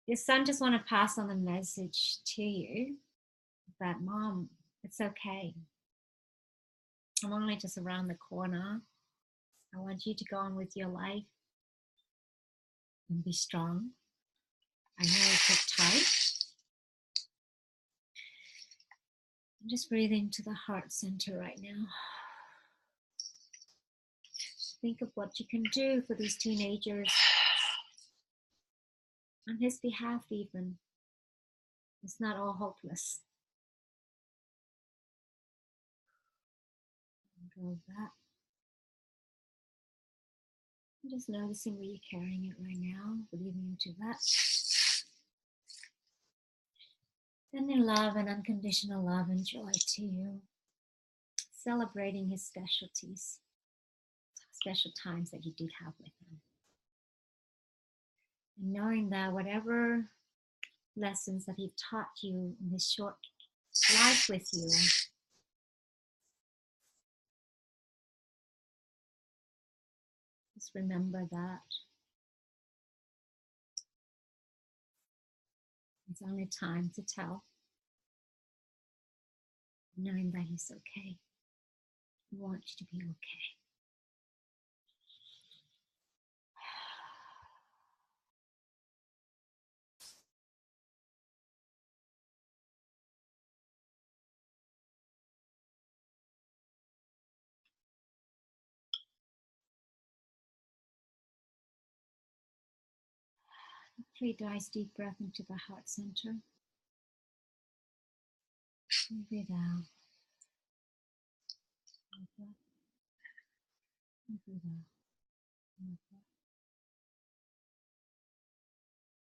Your son just want to pass on a message to you that, Mom, it's okay. I'm only just around the corner. I want you to go on with your life and be strong. I know it took time. I'm just breathing to the heart center right now. Think of what you can do for these teenagers. On his behalf even. It's not all hopeless. Go back. I'm just noticing where you're carrying it right now, breathing into that. Sending love and unconditional love and joy to you. Celebrating his specialties, special times that you did have with him. And knowing that whatever lessons that he taught you in his short life with you, just remember that. It's only time to tell. Knowing that he's okay. He wants you to be okay. Three nice deep breath into the heart center. And breathe out. And breathe out.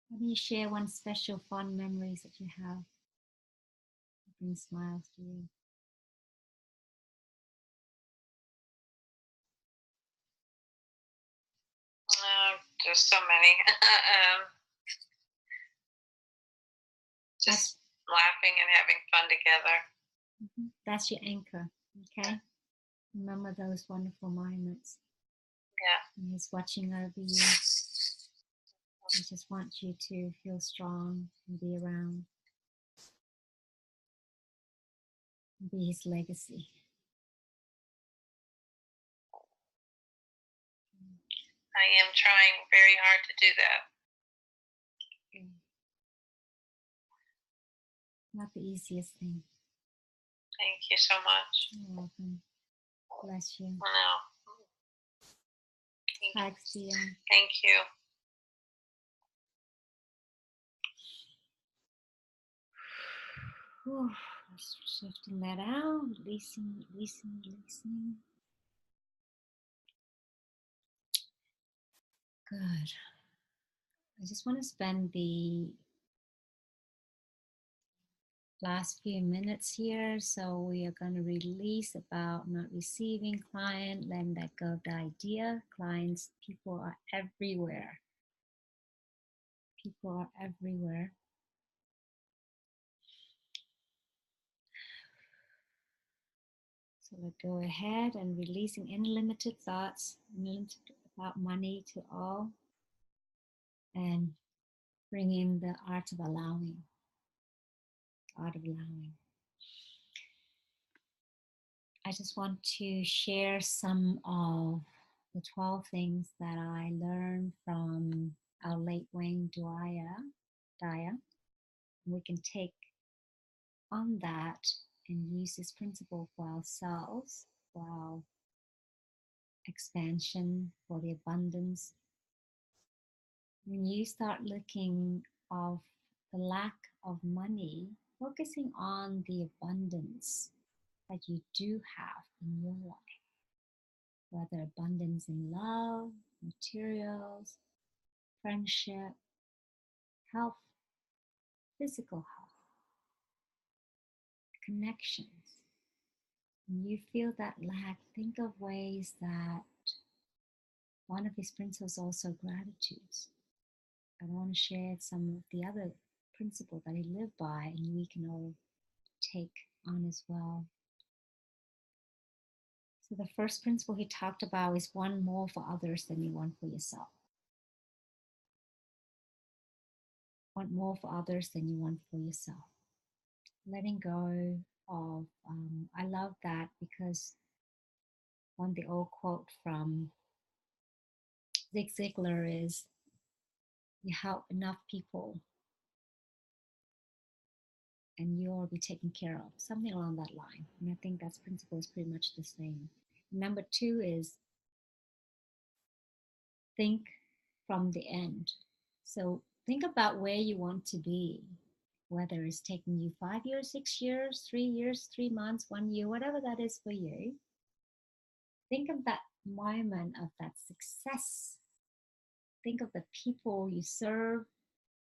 How do you share one special fond memories that you have that bring smiles to you? There's so many. Just laughing and having fun together. That's your anchor, okay? Remember those wonderful moments. Yeah. And he's watching over you. He just wants you to feel strong and be around. And be his legacy. I am trying very hard to do that. Good. Not the easiest thing. Thank you so much. You're welcome. Bless you. Wow. Thanks, Gia. Thank you. Whew. Just shifting that out. Releasing, releasing, releasing. Good. I just want to spend the last few minutes here. So we are going to release about not receiving client, letting that go of the idea. Clients, people are everywhere. People are everywhere. So we'll go ahead and releasing unlimited thoughts, unlimited about money to all, and bring in the art of allowing. Art of allowing. I just want to share some of the 12 things that I learned from our late Wayne Dyer. We can take on that and use this principle for ourselves, for our expansion, for the abundance. When you start looking of the lack of money, focusing on the abundance that you do have in your life, whether abundance in love, materials, friendship, health, physical health, connections. When you feel that lack, think of ways that one of these principles also gratitudes. I want to share some of the other principles that I live by and we can all take on as well. So the first principle he talked about is want more for others than you want for yourself. Want more for others than you want for yourself. Letting go of, I love that because one of the old quote from Zig Ziglar is, you help enough people and you'll be taken care of, something along that line. And I think that principle is pretty much the same. Number two is think from the end. So think about where you want to be, whether it's taking you 5 years, 6 years, 3 years, 3 months, 1 year, whatever that is for you. Think of that moment of that success. Think of the people you serve,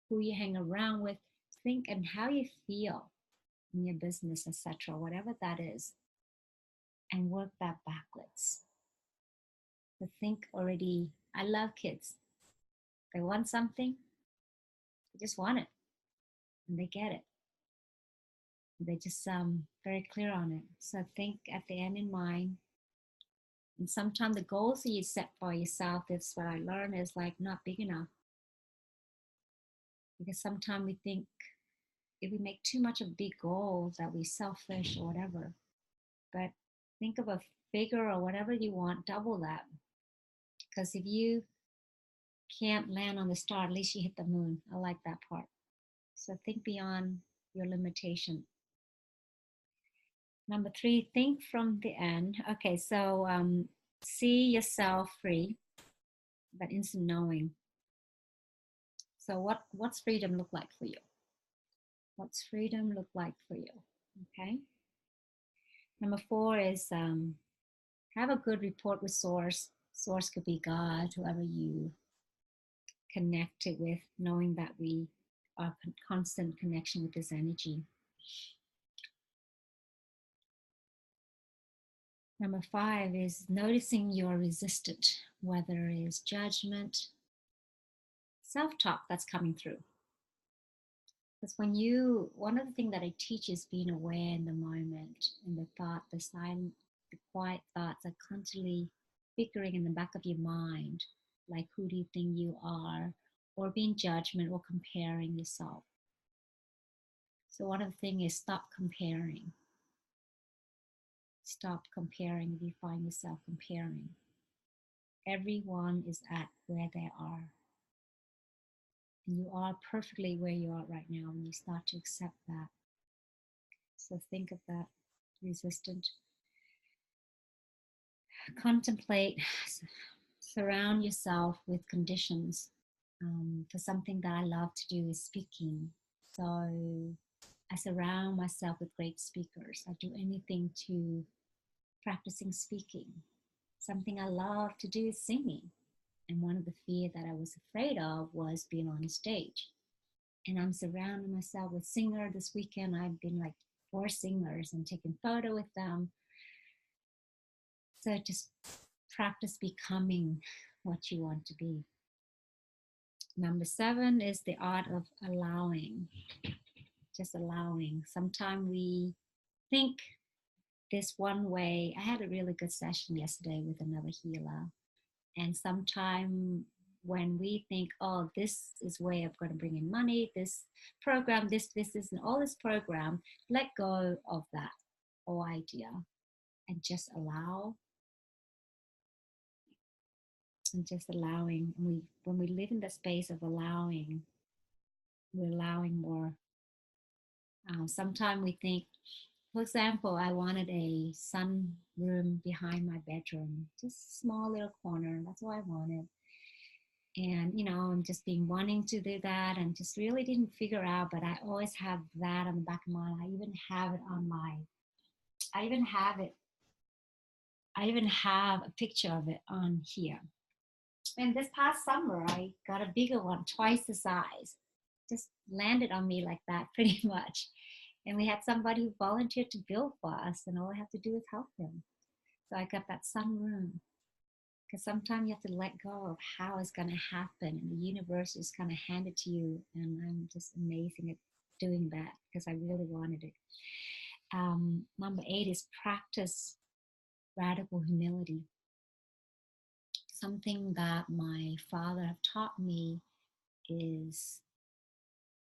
who you hang around with. Think and how you feel in your business, etc., whatever that is, and work that backwards. To think already, I love kids. They want something, they just want it, and they get it. They're just very clear on it. So think at the end in mind. And sometimes the goals that you set for yourself, is what I learned, is like not big enough. Because sometimes we think if we make too much of a big goal that we're selfish or whatever. But think of a figure or whatever you want, double that. Because if you can't land on the star, at least you hit the moon. I like that part. So think beyond your limitation. Number three, think from the end. Okay, so see yourself free, that instant knowing. So what's freedom look like for you? What's freedom look like for you? Okay. Number four is have a good rapport with source. Source could be God, whoever you connected with, knowing that we are in constant connection with this energy. Number five is noticing your resistance, whether it's judgment, self-talk that's coming through. Because one of the things that I teach is being aware in the moment, in the thought, the silent, the quiet thoughts are constantly figuring in the back of your mind, like who do you think you are, or being judgment or comparing yourself. So one of the things is stop comparing. Stop comparing if you find yourself comparing. Everyone is at where they are. And you are perfectly where you are right now when you start to accept that. So think of that resistant. Contemplate, surround yourself with conditions. For something that I love to do is speaking. So I surround myself with great speakers. I do anything to practicing speaking. Something I love to do is singing. And one of the fear that I was afraid of was being on stage. And I'm surrounding myself with singers. This weekend I've been like 4 singers and taking photo with them. So just practice becoming what you want to be. Number 7 is the art of allowing. Just allowing. Sometimes we think this one way. I had a really good session yesterday with another healer. And sometimes when we think, oh, this is way I'm going to bring in money, this program, this, and all this program, let go of that whole idea and just allow. And just allowing. And when we live in the space of allowing, we're allowing more. Sometimes we think, for example, I wanted a sun room behind my bedroom, just a small little corner. That's what I wanted. And, you know, I'm just been wanting to do that and just really didn't figure out, but I always have that on the back of my mind. I even have a picture of it on here. And this past summer, I got a bigger one, twice the size. Just landed on me like that, pretty much. And we had somebody who volunteered to build for us, and all I have to do is help them. So I got that sunroom. Because sometimes you have to let go of how it's going to happen, and the universe is going to hand it to you. And I'm just amazing at doing that because I really wanted it. Number 8 is practice radical humility. Something that my father have taught me is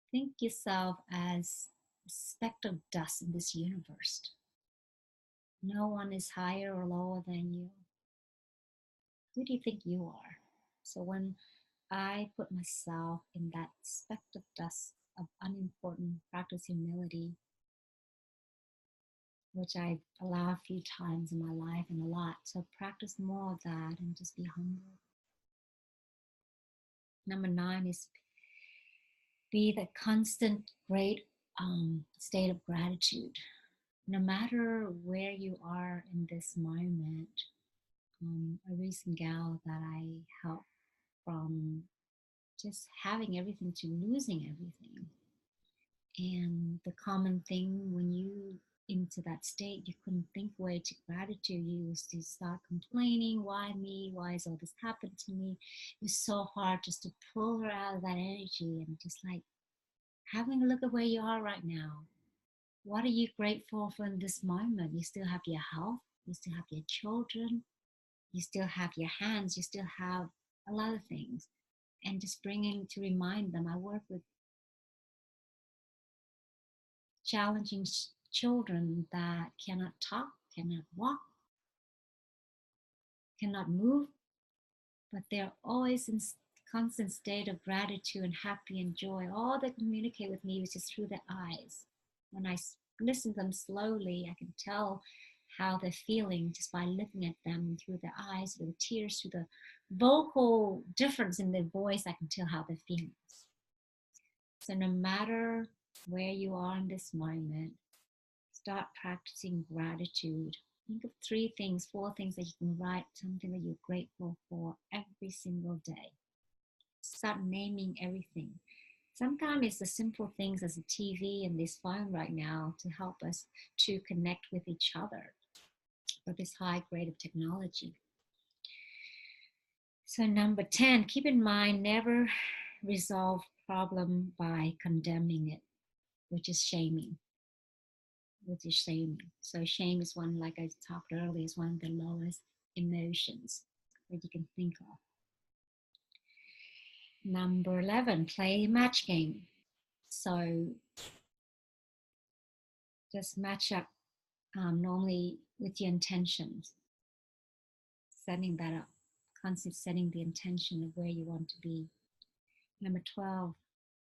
think yourself as a speck of dust in this universe. No one is higher or lower than you. Who do you think you are? So when I put myself in that speck of dust of unimportant, practice humility, which I allow a few times in my life and a lot. So practice more of that and just be humble. Number 9 is be the constant great state of gratitude. No matter where you are in this moment, a recent gal that I helped from just having everything to losing everything. And the common thing when you into that state, you couldn't think way to gratitude. You used to start complaining, why me? Why is all this happened to me? It's so hard just to pull her out of that energy and just like having a look at where you are right now. What are you grateful for in this moment? You still have your health, you still have your children, you still have your hands, you still have a lot of things. And just bringing to remind them, I work with challenging children that cannot talk, cannot walk, cannot move, but they're always in constant state of gratitude and happy and joy. All they communicate with me is just through their eyes. When I listen to them slowly, I can tell how they're feeling just by looking at them through their eyes, through the tears, through the vocal difference in their voice. I can tell how they're feeling. So no matter where you are in this moment, start practicing gratitude. Think of 3 things, 4 things that you can write, something that you're grateful for every single day. Start naming everything. Sometimes it's the simple things as a TV and this phone right now to help us to connect with each other with this high grade of technology. So number 10, keep in mind, never resolve problem by condemning it, which is shaming. So shame is one, like I talked earlier, is one of the lowest emotions that you can think of. Number 11, play match game. So just match up normally with your intentions, setting that up, constantly setting the intention of where you want to be. Number 12,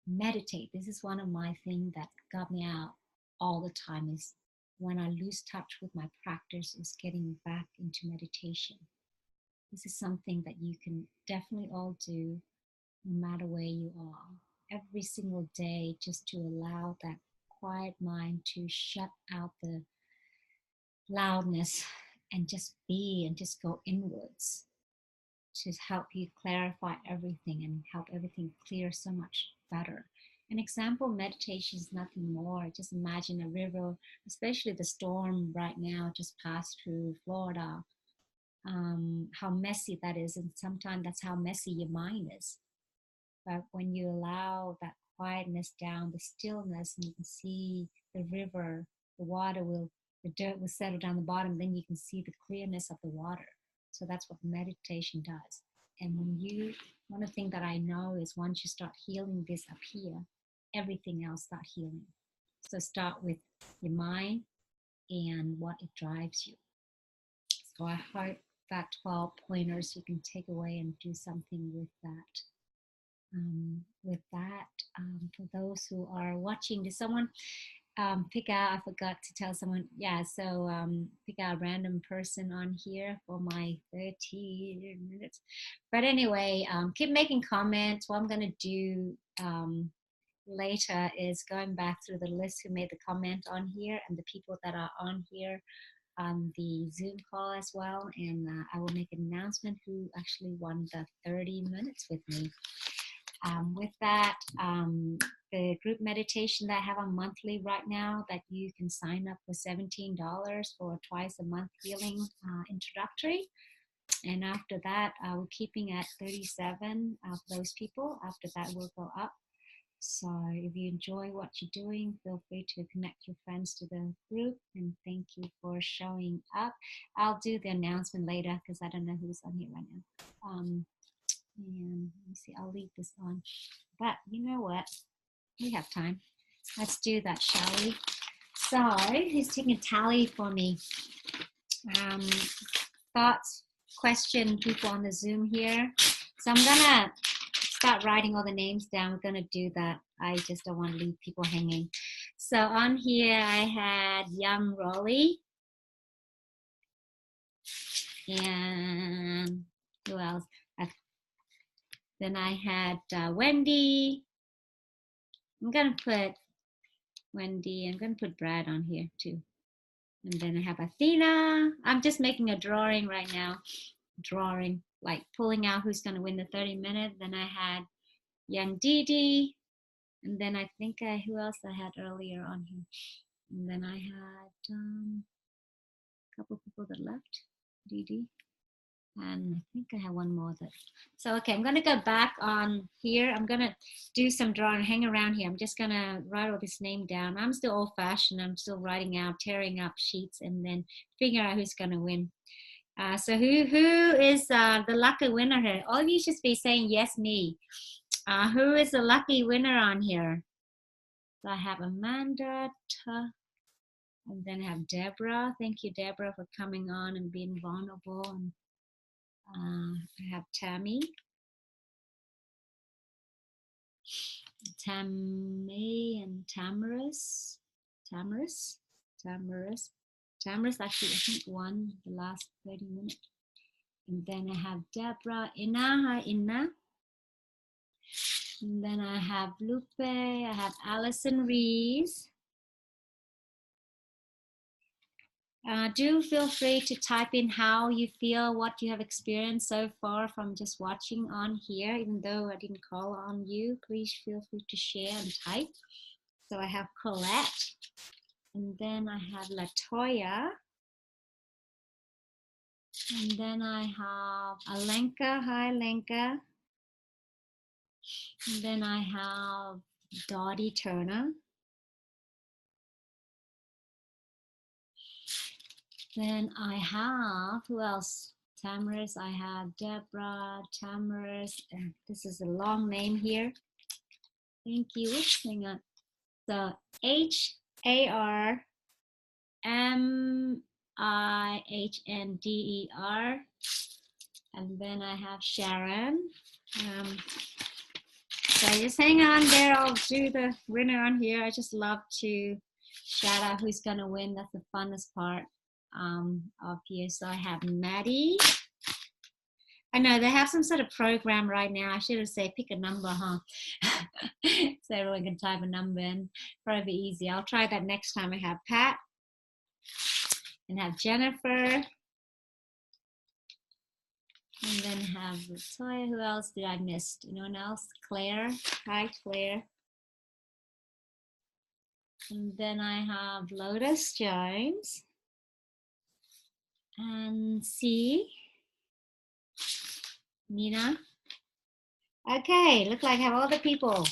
meditate. This is one of my things that got me out all the time is when I lose touch with my practice is getting back into meditation. This is something that you can definitely all do no matter where you are. Every single day, just to allow that quiet mind to shut out the loudness and just be and just go inwards to help you clarify everything and help everything clear so much better. An example meditation is nothing more. Just imagine a river, especially the storm right now just passed through Florida. How messy that is, and sometimes that's how messy your mind is. But when you allow that quietness down, the stillness, and you can see the river, the water will, the dirt will settle down the bottom, then you can see the clearness of the water. So that's what meditation does. And when you, one of the things that I know is once you start healing this up here, everything else start healing. So start with your mind and what it drives you. So I hope that 12 pointers you can take away and do something with that. For those who are watching, did someone pick out, I forgot to tell someone, yeah, so pick out a random person on here for my 30 minutes. But anyway, keep making comments. What I'm going to do later is going back through the list who made the comment on here and the people that are on here on the Zoom call as well. And I will make an announcement who actually won the 30 minutes with me. With that, the group meditation that I have on monthly right now that you can sign up for $17 for twice a month healing introductory. And after that, we're keeping at 37 of those people. After that, we'll go up. So if you enjoy what you're doing, feel free to connect your friends to the group. And thank you for showing up. I'll do the announcement later because I don't know who's on here right now. And let me see, I'll leave this on. But you know what? We have time. Let's do that, shall we? So who's taking a tally for me? Thoughts, question, people on the Zoom here. So I'm gonna start writing all the names down. We're gonna do that. I just don't want to leave people hanging. So on here I had Young Rolly. And who else? Then I had Wendy. I'm going to put Wendy. I'm going to put Brad on here too. And then I have Athena. I'm just making a drawing right now. Drawing, like pulling out who's going to win the 30 minutes. Then I had Young Didi. And then I think who else I had earlier on here? And then I had a couple people that left. Didi. And I think I have one more. So, okay, I'm going to go back on here. I'm going to do some drawing, hang around here. I'm just going to write all this name down. I'm still old-fashioned. I'm still writing out, tearing up sheets, and then figure out who's going to win. So who is the lucky winner here? All of you should be saying, yes, me. Who is the lucky winner on here? So I have Amanda, and then I have Deborah. Thank you, Deborah, for coming on and being vulnerable. And I have Tammy, and Tamaris. Tamaris actually, I think, won the last 30 minutes. And then I have Deborah, Inna. Hi, Inna. And then I have Lupe. I have Allison Rees. Do feel free to type in how you feel, what you have experienced so far from just watching on here. Even though I didn't call on you, please feel free to share and type. So I have Colette, and then I have Latoya, and then I have Alenka. Hi, Alenka. And then I have Dottie Turner. Then I have, who else? Tamaris, I have Deborah, Tamaris, and this is a long name here. Thank you. Oops, hang on. So HARMIHNDER. And then I have Sharon. So just hang on there. I'll do the winner on here. I just love to shout out who's gonna win. That's the funnest part of here. So I have Maddie. I know they have some sort of program right now. I should have said pick a number, huh? So everyone can type a number in. Probably easy. I'll try that next time. I have Pat and have Jennifer. And then have Latoya. Who else did I miss? Anyone else? Claire. Hi, Claire. And then I have Lotus Jones. And C. Nina. Okay, look like I have all the people.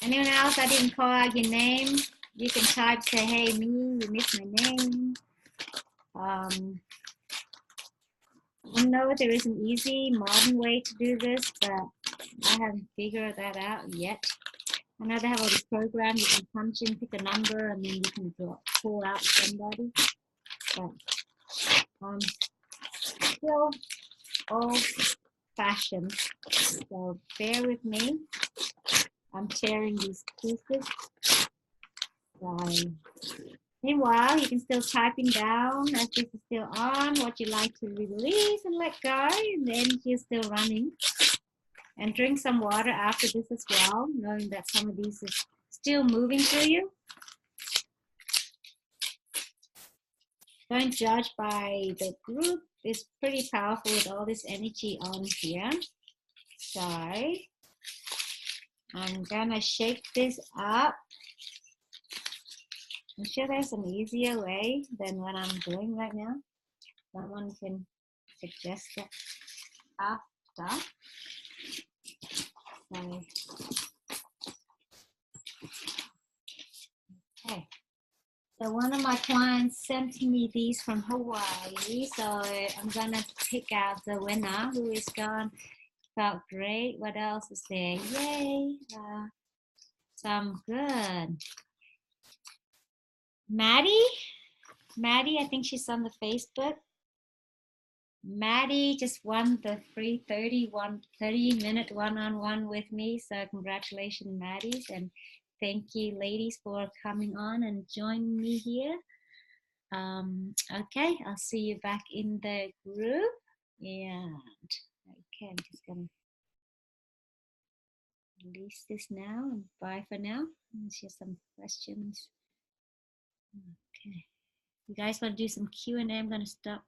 Anyone else I didn't call out your name? You can type, say, hey, me, you missed my name. I know there is an easy modern way to do this, but I haven't figured that out yet. I know they have all these programs. You can punch in, pick a number, and then you can pull out somebody. But still old-fashioned, so bear with me. I'm tearing these pieces. So, meanwhile, you can still typing down as this is still on, what you like to release and let go, and the energy is still running. And drink some water after this as well, knowing that some of these is still moving through you. Don't judge by the group. It's pretty powerful with all this energy on here. So I'm gonna shake this up. I'm sure there's an easier way than what I'm doing right now. Someone can suggest that after. So, okay. So one of my clients sent me these from Hawaii. So I'm gonna pick out the winner who is gone. Felt great. What else is there? Yay! Some good. Maddie, I think she's on the Facebook. Maddie just won the free 30-minute one-on-one with me. So congratulations, Maddie, and thank you, ladies, for coming on and joining me here. Okay, I'll see you back in the group. And okay, I'm just gonna release this now and bye for now. Let's hear some questions. Okay, you guys want to do some Q&A? I'm gonna stop